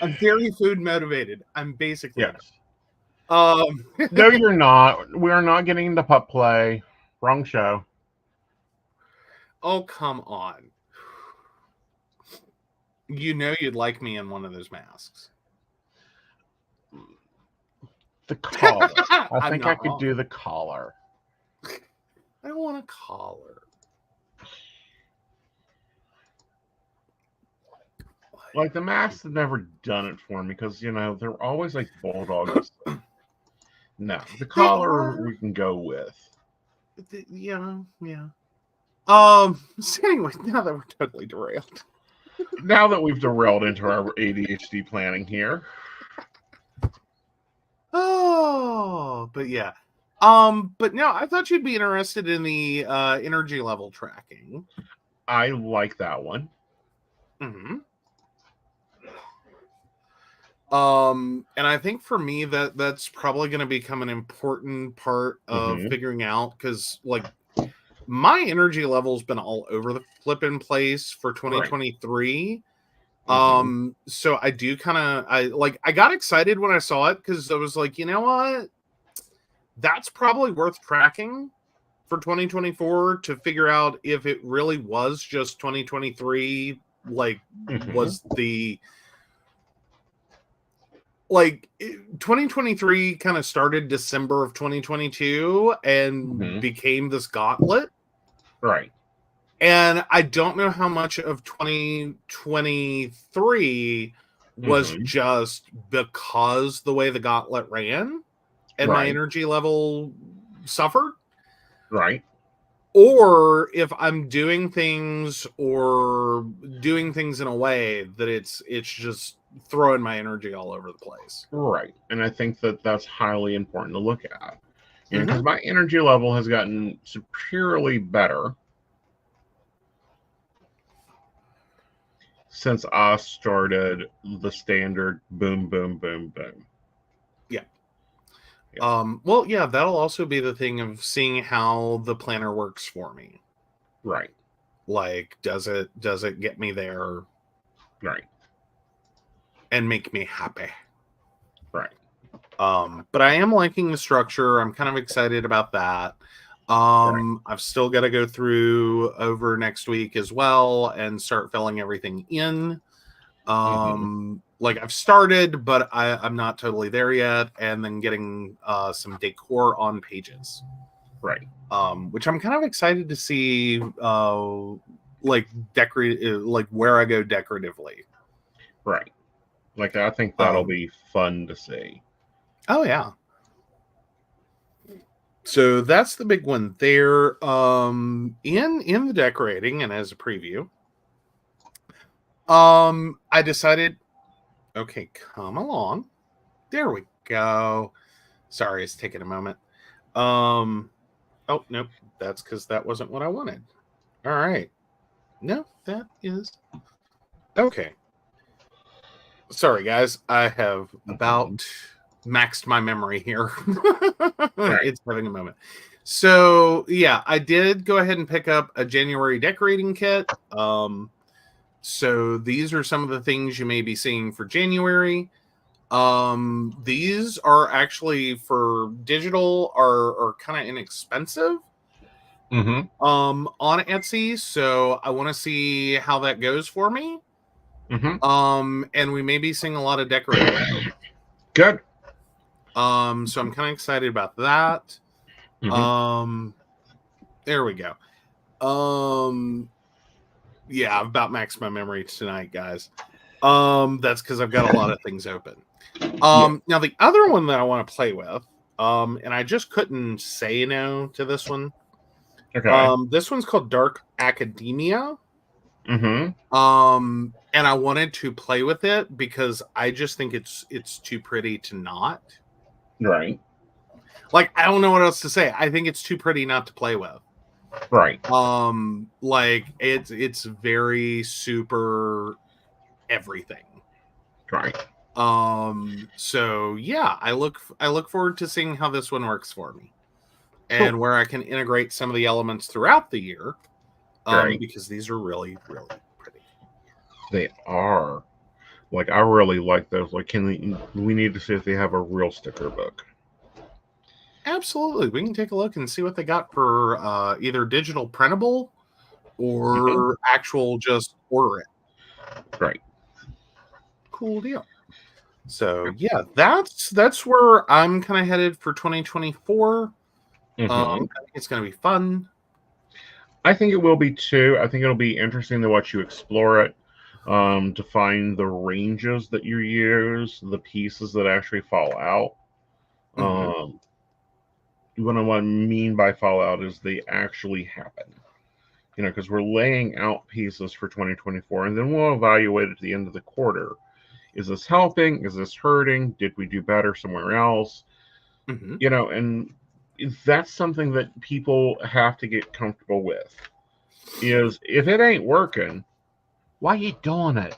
I'm very food motivated. I'm basically no, you're not. We're not getting into pup play. Wrong show. Oh, come on. You know you'd like me in one of those masks. The collar. I think I could do the collar. I don't want a collar. Like, the masks have never done it for me because, they're always like bulldogs. No, the collar we can go with. Yeah. So anyway, now that we're totally derailed. Now that we've derailed into our ADHD planning here. Oh, but yeah. But no, I thought you'd be interested in the energy level tracking. I like that one. Mm-hmm. And I think for me that's probably going to become an important part of figuring out, because like my energy level's been all over the flipping place for 2023. Right. So I do I got excited when I saw it, because I was like, you know what? That's probably worth tracking for 2024 to figure out if it really was just 2023, like was the 2023 kind of started December of 2022 and became this gauntlet. Right. And I don't know how much of 2023 was just because the way the gauntlet ran and my energy level suffered. Right. Or if I'm doing things in a way that it's just throwing my energy all over the place. Right. And I think that that's highly important to look at. You know, because my energy level has gotten superiorly better since I started the standard boom, boom, boom, boom. Yeah. Well, yeah, that'll also be the thing of seeing how the planner works for me. Right. Like, does it get me there? Right. And make me happy. Right. But I am liking the structure. I'm kind of excited about that. I've still got to go through over next week as well and start filling everything in. Like I've started, but I'm not totally there yet. And then getting some decor on pages. Right. Which I'm kind of excited to see, like where I go decoratively. Right. Like, I think that'll be fun to see. Oh, yeah. So that's the big one there. In the decorating and as a preview, I decided, okay, come along. There we go. Sorry, it's taking a moment. Oh, nope. That's because that wasn't what I wanted. All right. No, that is... Okay. Sorry, guys. I have about maxed my memory here. It's having a moment. So, yeah, I did go ahead and pick up a January decorating kit. So these are some of the things you may be seeing for January. These are actually for digital are kind of inexpensive. On Etsy, so I want to see how that goes for me. And we may be seeing a lot of decorating. Good. So I'm kind of excited about that. There we go. Yeah, I've about maxed my memory tonight, guys. That's because I've got a lot of things open. Now the other one that I want to play with, and I just couldn't say no to this one. Okay. This one's called Dark Academia. And I wanted to play with it because I just think it's too pretty to not. Right. Like, I don't know what else to say. I think it's too pretty not to play with. Right. Like it's very super everything. Right. So yeah, I look forward to seeing how this one works for me. And where I can integrate some of the elements throughout the year. Because these are really, really pretty. They are. Like, I really like those. Like, we need to see if they have a real sticker book. Absolutely. We can take a look and see what they got for either digital printable or actual just order it. Right. Cool deal. So yeah, that's where I'm kind of headed for 2024. I think it's going to be fun. I think it will be too. I think it'll be interesting to watch you explore it, to find the ranges that you use, the pieces that actually fall out. What I mean by fall out is they actually happen. You know, because we're laying out pieces for 2024, and then we'll evaluate at the end of the quarter. Is this helping? Is this hurting? Did we do better somewhere else? You know, and that's something that people have to get comfortable with. is if it ain't working, why you doing it?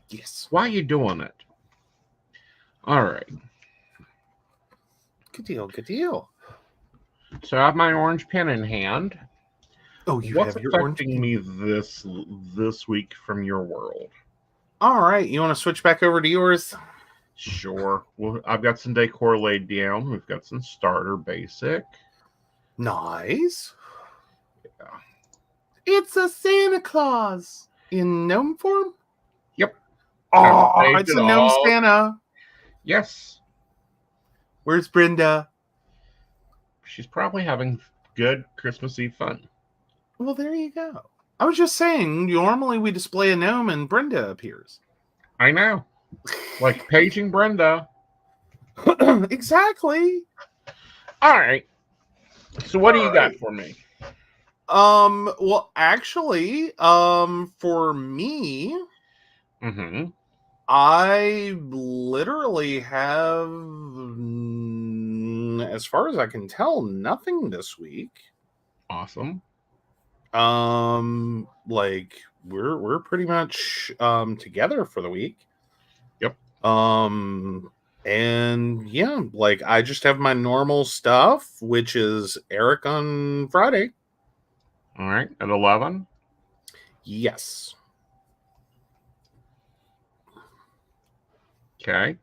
Yes. Why you doing it? All right. Good deal. Good deal. So I have my orange pen in hand. Oh, you What's have your orange affecting me this week from your world? All right. You want to switch back over to yours? Sure. Well, I've got some decor laid down. We've got some starter basic. Nice. Yeah. It's a Santa Claus in gnome form? Yep. Oh, it's a gnome Santa. Yes. Where's Brenda? She's probably having good Christmas Eve fun. Well, there you go. I was just saying, normally we display a gnome and Brenda appears. I know. Like paging Brenda. Exactly. All right. So what do you got for me? Well, actually, for me, I literally have, as far as I can tell, nothing this week. Awesome. Like we're pretty much together for the week. Yep. And yeah, like I just have my normal stuff, which is Eric on Friday. All right, at 11. Yes. Okay.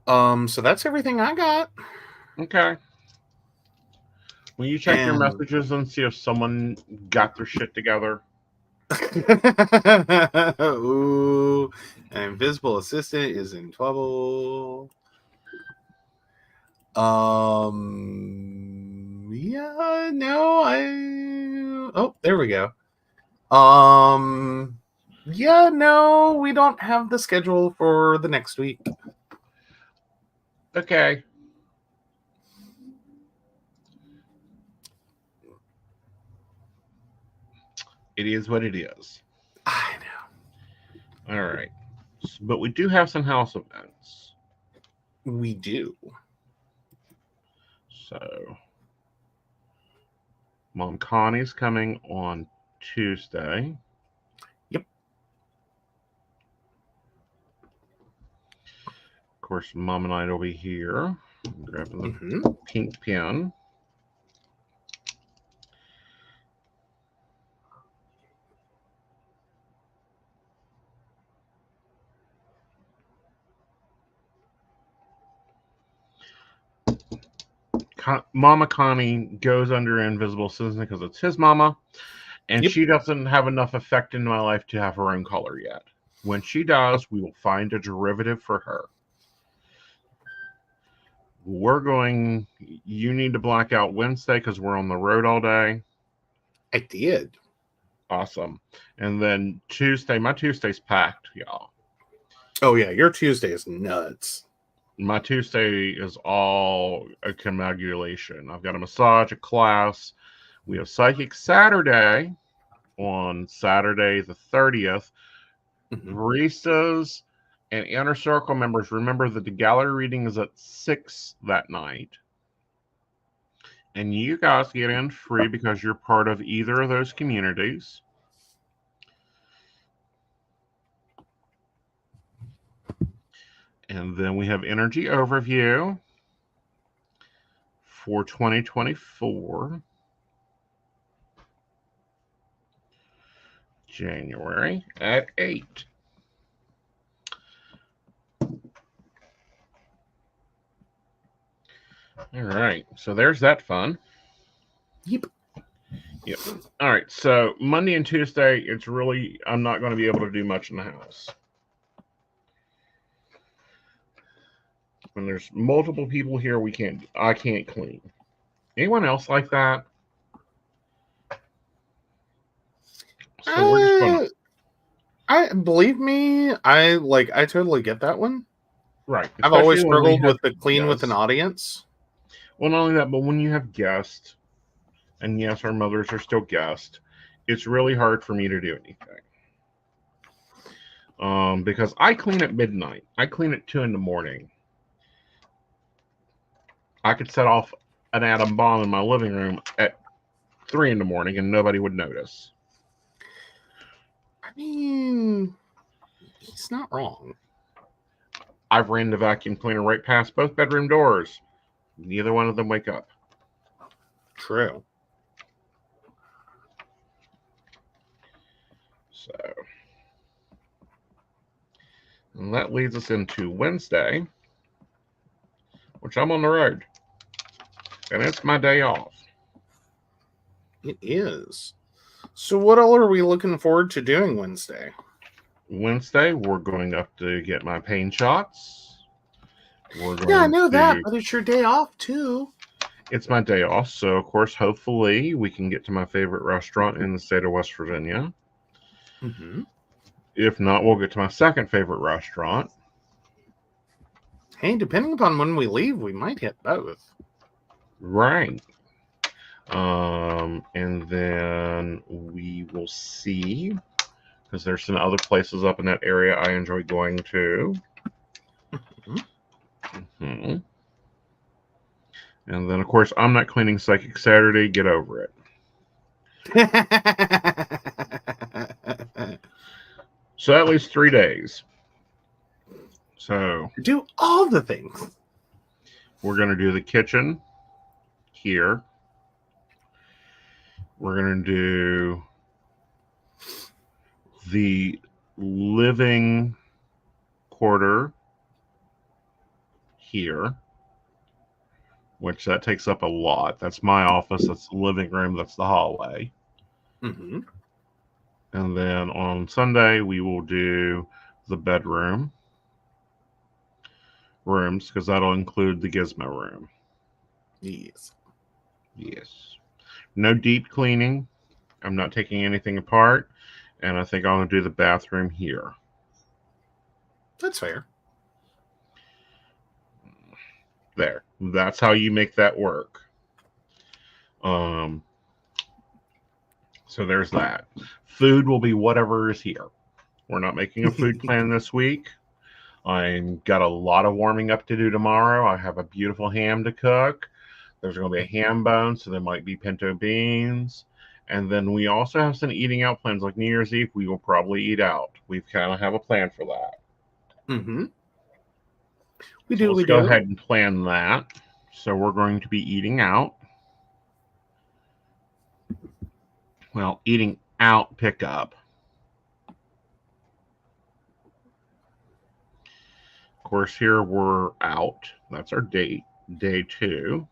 So that's everything I got. Okay. Will you check your messages and see if someone got their shit together? Ooh, an invisible assistant is in trouble. Yeah, no, oh, there we go. Yeah, no, we don't have the schedule for the next week. Okay. It is what it is. I know. All right. But we do have some house events. We do. So, Mom Connie's coming on Tuesday. Yep. Of course, Mom and I will be here. I'm grabbing the pink pen. Mama Connie goes under invisible assistant because it's his mama, and she doesn't have enough effect in my life to have her own color yet. When she does, we will find a derivative for her. You need to black out Wednesday because we're on the road all day. I did. Awesome. And then Tuesday, my Tuesday's packed, y'all. Oh yeah, your Tuesday is nuts. My Tuesday is all a coagulation. I've got a massage, a class. We have Psychic Saturday on Saturday the 30th. Baristas and Inner Circle members, remember that the gallery reading is at 6 that night. And you guys get in free because you're part of either of those communities. And then we have Energy Overview for 2024. January at 8. All right. So there's that fun. Yep. All right. So Monday and Tuesday, I'm not going to be able to do much in the house. When there's multiple people here, I can't clean. Anyone else like that? So we're just going to I totally get that one. Right. I've always struggled with the clean with an audience. Well, not only that, but when you have guests, and yes, our mothers are still guests, it's really hard for me to do anything. Because I clean at midnight. I clean at 2 a.m. I could set off an atom bomb in my living room at 3 in the morning and nobody would notice. I mean, he's not wrong. I've ran the vacuum cleaner right past both bedroom doors. Neither one of them wake up. True. So, and that leads us into Wednesday, which I'm on the road. And it's my day off. It is. So what all are we looking forward to doing Wednesday? Wednesday, we're going up to get my pain shots. I know that, but it's your day off too. It's my day off, so of course, hopefully, we can get to my favorite restaurant in the state of West Virginia. Mm-hmm. If not, we'll get to my second favorite restaurant. Hey, depending upon when we leave, we might hit both. Right. And then we will see, because there's some other places up in that area I enjoy going to. Mm-hmm. And then, of course, I'm not cleaning Psychic Saturday. Get over it. So that leaves 3 days. So do all the things. We're going to do the kitchen here. We're going to do the living quarter here, which that takes up a lot. That's my office. That's the living room. That's the hallway. Mm-hmm. And then on Sunday, we will do the bedroom rooms, because that'll include the gizmo room. Yes. No deep cleaning. I'm not taking anything apart. And I think I'm going to do the bathroom here. That's fair. There. That's how you make that work. So there's that. Food will be whatever is here. We're not making a food plan this week. I've got a lot of warming up to do tomorrow. I have a beautiful ham to cook. There's going to be a ham bone, so there might be pinto beans. And then we also have some eating out plans, like New Year's Eve. We will probably eat out. We kind of have a plan for that. Mm-hmm. Let's go ahead and plan that. So we're going to be eating out. Well, eating out pickup. Of course, here we're out. That's our date, day 2.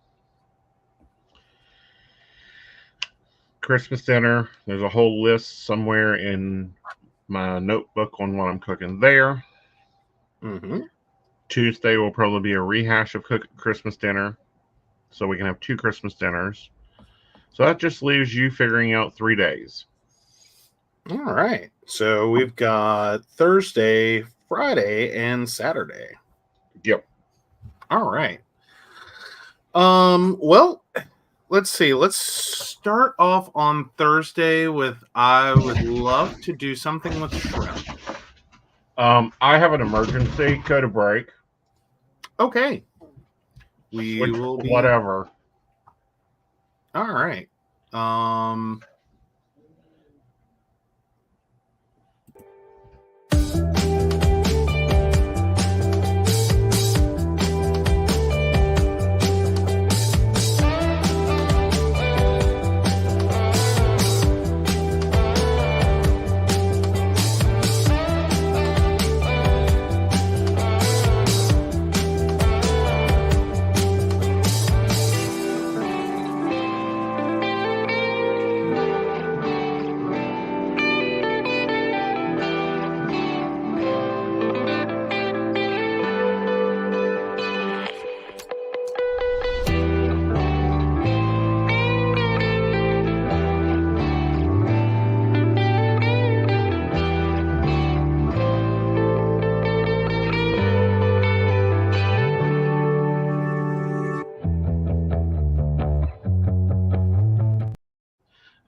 Christmas dinner. There's a whole list somewhere in my notebook on what I'm cooking there. Mm-hmm. Tuesday will probably be a rehash of Christmas dinner, so we can have 2 Christmas dinners. So that just leaves you figuring out 3 days. All right. So we've got Thursday, Friday, and Saturday. Yep. All right. Well, let's see. Let's start off on Thursday with I would love to do something with shrimp. I have an emergency. Go to break. Okay. We will be... Whatever. All right.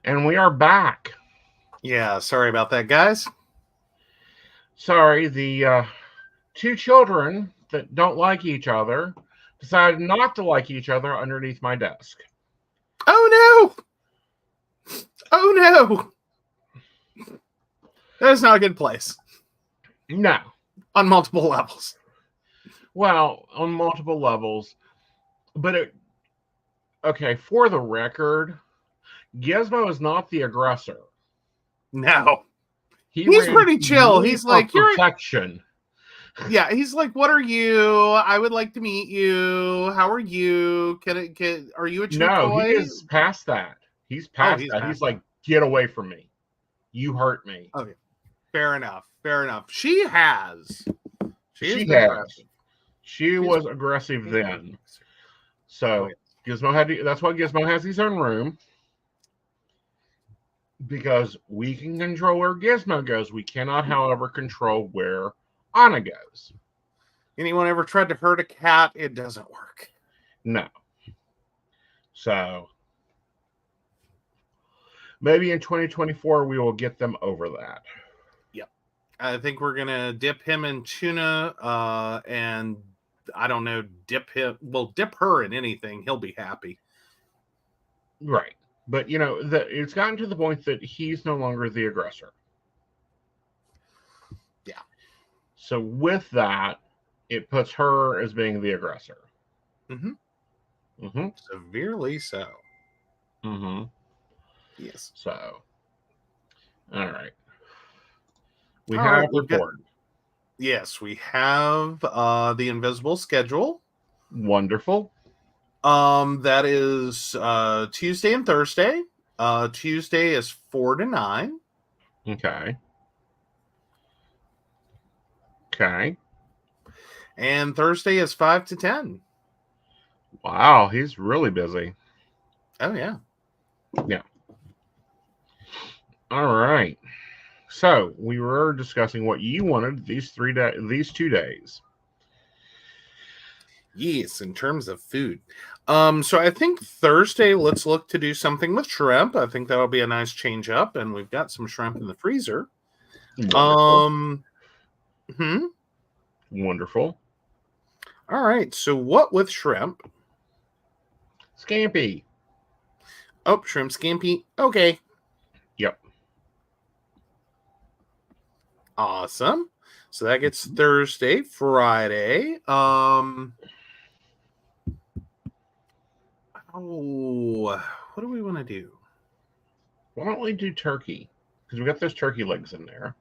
And we are back. Yeah, sorry about that, guys. Sorry, the 2 children that don't like each other decided not to like each other underneath my desk. Oh, no! Oh no! That is not a good place. No. On multiple levels. Well, on multiple levels. But okay, for the record, Gizmo is not the aggressor. No. He's pretty chill. He's like, perfection. Yeah, he's like, what are you? I would like to meet you. How are you? Are you a chew toy? No, he is past that. He's past that. He's like, get away from me. You hurt me. Okay. Fair enough. She has. She was aggressive then. So Gizmo had to, that's why Gizmo has his own room. Because we can control where Gizmo goes. We cannot, however, control where Anna goes. Anyone ever tried to hurt a cat? It doesn't work. No. So maybe in 2024 we will get them over that. Yep. I think we're gonna dip him in tuna, and I don't know, dip her in anything. He'll be happy. Right. But it's gotten to the point that he's no longer the aggressor. Yeah. So with that, it puts her as being the aggressor. Severely so. Yes. So, all right. We have report. Yes, we have the invisible schedule. Wonderful. That is Tuesday and Thursday. Tuesday is 4 to 9. Okay. And Thursday is 5 to 10. Wow, he's really busy. Oh, yeah. Yeah. All right. So we were discussing what you wanted these 2 days. Yes, in terms of food. So I think Thursday, let's look to do something with shrimp. I think that'll be a nice change up, and we've got some shrimp in the freezer. Wonderful. Wonderful. All right. So what with shrimp? Scampi. Oh, shrimp scampi. Okay. Yep. Awesome. So that gets Thursday, Friday. Oh, what do we want to do? Why don't we do turkey? Because we got those turkey legs in there.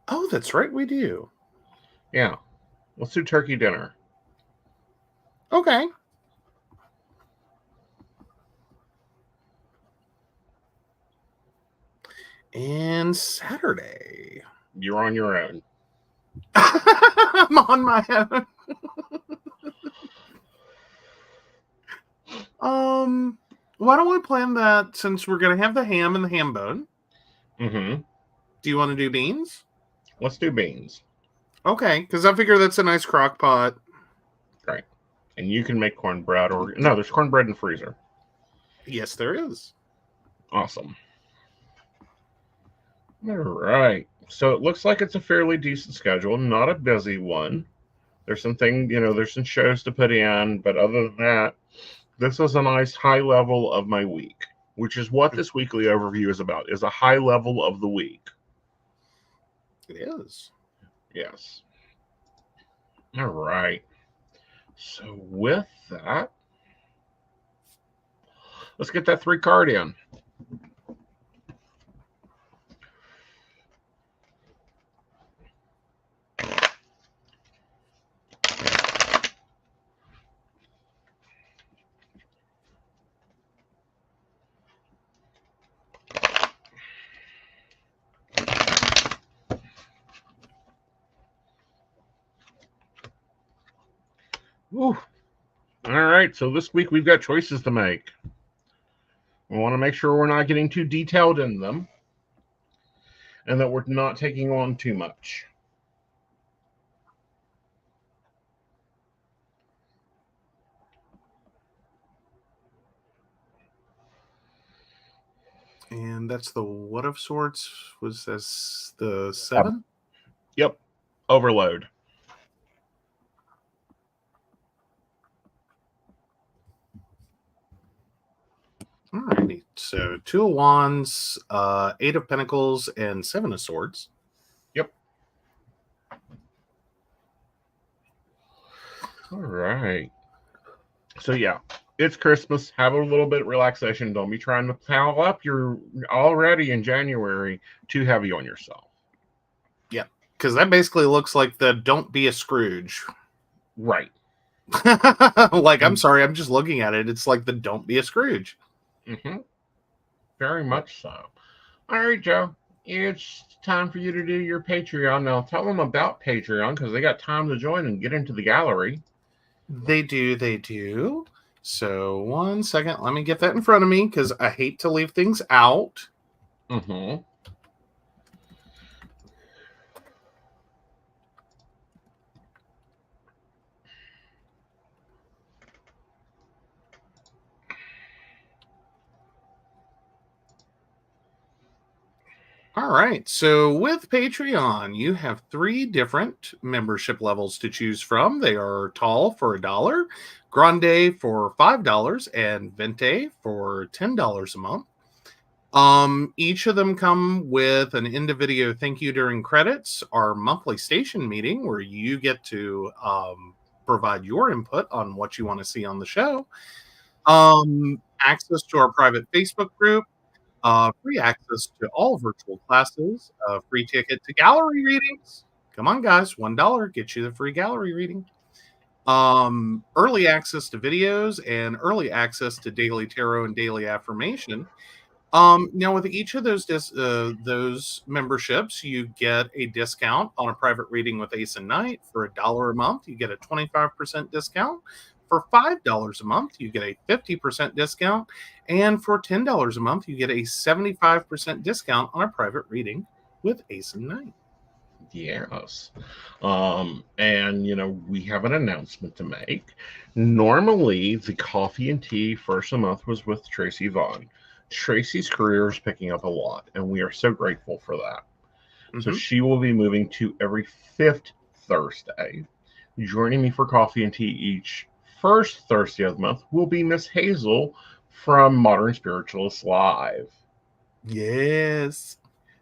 Oh, that's right, we do. Yeah. Let's do turkey dinner. Okay. And Saturday. You're on your own. I'm on my own. Why don't we plan that since we're going to have the ham and the ham bone? Do you want to do beans? Let's do beans. Okay, because I figure that's a nice crock pot. Right. And you can make cornbread or... No, there's cornbread in the freezer. Yes, there is. Awesome. All right. So it looks like it's a fairly decent schedule, not a busy one. There's there's some shows to put in, but other than that, this is a nice high level of my week, which is what this weekly overview is about, is a high level of the week. It is. Yes. All right. So with that, let's get that 3 card in. Ooh. All right, so this week we've got choices to make. We want to make sure we're not getting too detailed in them and that we're not taking on too much. And that's the what of sorts? Was this the 7? Yep. Overload. Alrighty. So 2 of Wands, 8 of Pentacles, and 7 of Swords. Yep. All right. So yeah, it's Christmas. Have a little bit of relaxation. Don't be trying to pile up. You're already in January too heavy on yourself. Yeah, because that basically looks like the "Don't be a Scrooge." Right. Like, I'm sorry, I'm just looking at it. It's like the "Don't be a Scrooge." Mm-hmm. Very much so. All right, Joe. It's time for you to do your Patreon. Now tell them about Patreon because they got time to join and get into the gallery. They do. So 1 second, let me get that in front of me because I hate to leave things out. Mm-hmm. All right. So with Patreon, you have 3 different membership levels to choose from. They are Tall for $1, Grande for $5, and Vente for $10 a month. Each of them come with an end of video thank you during credits, our monthly station meeting where you get to provide your input on what you want to see on the show. Access to our private Facebook group, free access to all virtual classes, free ticket to gallery readings. Come on, guys, $1 gets you the free gallery reading. Early access to videos and early access to daily tarot and daily affirmation. Now, with each of those memberships, you get a discount on a private reading with Aeson Knight. For $1 a month, you get a 25% discount. For $5 a month, you get a 50% discount. And for $10 a month, you get a 75% discount on a private reading with Aeson Knight. Yes. And we have an announcement to make. Normally, the coffee and tea first a month was with Tracy Vaughn. Tracy's career is picking up a lot, and we are so grateful for that. So she will be moving to every 5th Thursday. Joining me for coffee and tea each first Thursday of the month will be Miss Hazel from Modern Spiritualist Live. Yes.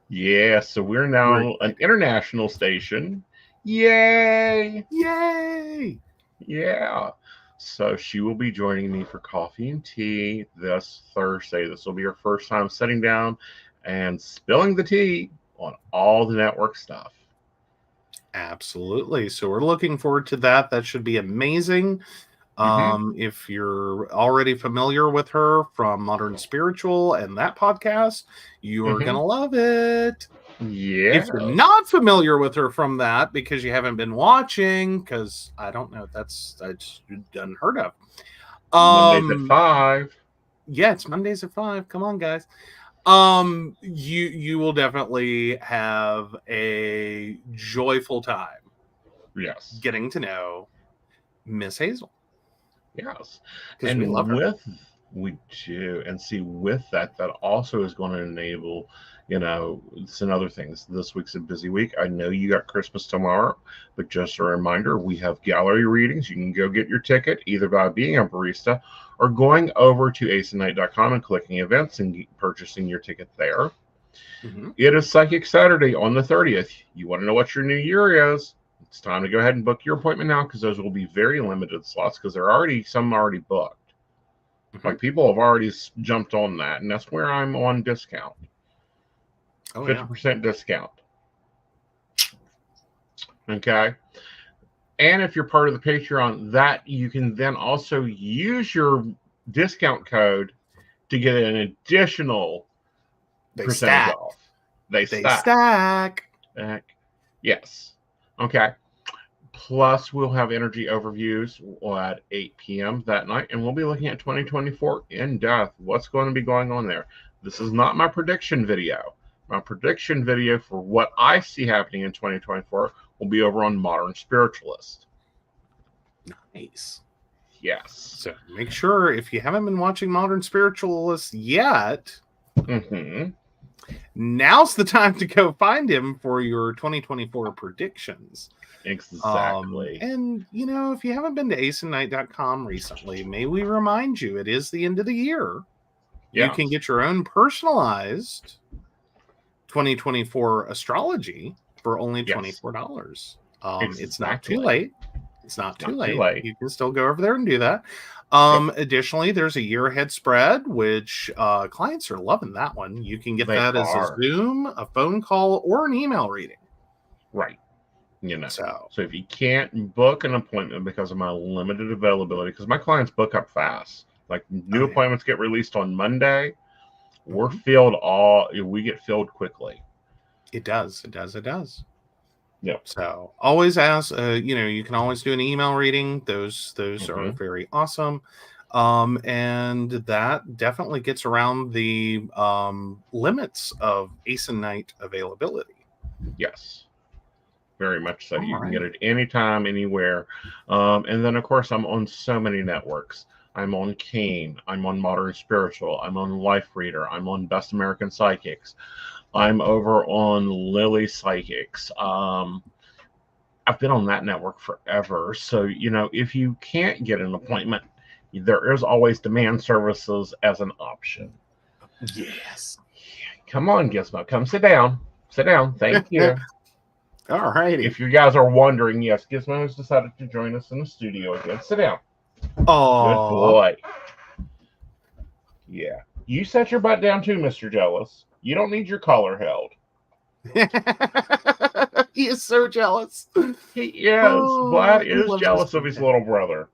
Yeah, so we're now an international station. Yay! Yay! Yeah. So she will be joining me for coffee and tea this Thursday. This will be her first time sitting down and spilling the tea on all the network stuff. Absolutely. So we're looking forward to that. That should be amazing. If you're already familiar with her from Modern Spiritual and that podcast, you are going to love it. Yeah. If you're not familiar with her from that because you haven't been watching, because I don't know, that's unheard of. Mondays at 5. Yeah, it's Mondays at 5. Come on, guys. You will definitely have a joyful time. Yes. Getting to know Miss Hazel. Yes. Because we love her. We do. And see, with that also is going to enable, some other things. This week's a busy week. I know you got Christmas tomorrow, but just a reminder, we have gallery readings. You can go get your ticket either by being a barista or going over to aesonknight.com and clicking events and purchasing your ticket there. It is Psychic Saturday on the 30th. You want to know what your new year is? It's time to go ahead and book your appointment now because those will be very limited slots because some already booked. Like people have already jumped on that, and that's where I'm on discount. 50% discount. Okay. And if you're part of the Patreon, that you can then also use your discount code to get an additional percentage off. They stack. Yes. Okay. Plus, we'll have energy overviews at 8 p.m. that night, and we'll be looking at 2024 in depth. What's going to be going on there? This is not my prediction video. My prediction video for what I see happening in 2024 will be over on Modern Spiritualist. Nice. Yes. So make sure if you haven't been watching Modern Spiritualist yet, now's the time to go find him for your 2024 predictions. Exactly. And, if you haven't been to aesonknight.com recently, may we remind you, it is the end of the year. You can get your own personalized 2024 astrology for only $24. It's not too late. It's not too late. You can still go over there and do that. Additionally, there's a year ahead spread, which clients are loving that one. You can get that as a Zoom, a phone call, or an email reading. Right. You know, so if you can't book an appointment because of my limited availability, because my clients book up fast, like new appointments get released on Monday, we're filled we get filled quickly. It does. Yep. So always ask, you can always do an email reading. Those are very awesome. And that definitely gets around the limits of Aeson Knight availability. Yes. Very much so. You can get it anytime, anywhere. And then, of course, I'm on so many networks. I'm on Kane. I'm on Modern Spiritual. I'm on Life Reader. I'm on Best American Psychics. I'm over on Lily Psychics. I've been on that network forever. So, if you can't get an appointment, there is always demand services as an option. Yes. Come on, Gizmo. Come sit down. Sit down. Thank you. All righty. If you guys are wondering, yes, Gizmo has decided to join us in the studio again. Sit down. Oh, good boy. Yeah. You set your butt down too, Mr. Jealous. You don't need your collar held. He is so jealous. He is. Vlad is jealous of his little brother.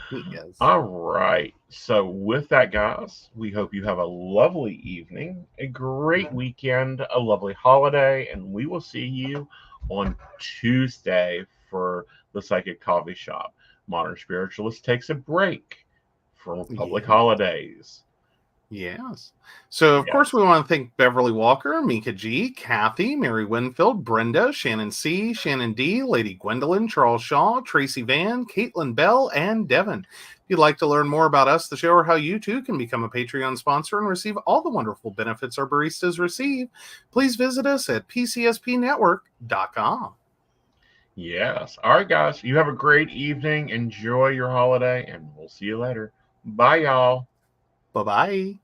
He is. All right. So with that, guys, we hope you have a lovely evening, a great weekend, a lovely holiday, and we will see you on Tuesday for the Psychic Coffee Shop. Modern Spiritualist takes a break from public holidays. Yes. So, of course, we want to thank Beverly Walker, Mika G, Kathy, Mary Winfield, Brenda, Shannon C, Shannon D, Lady Gwendolyn, Charles Shaw, Tracy Van, Caitlin Bell, and Devin. If you'd like to learn more about us, the show, or how you too can become a Patreon sponsor and receive all the wonderful benefits our baristas receive, please visit us at PCSPnetwork.com. Yes. All right, guys. You have a great evening. Enjoy your holiday, and we'll see you later. Bye, y'all. Bye-bye.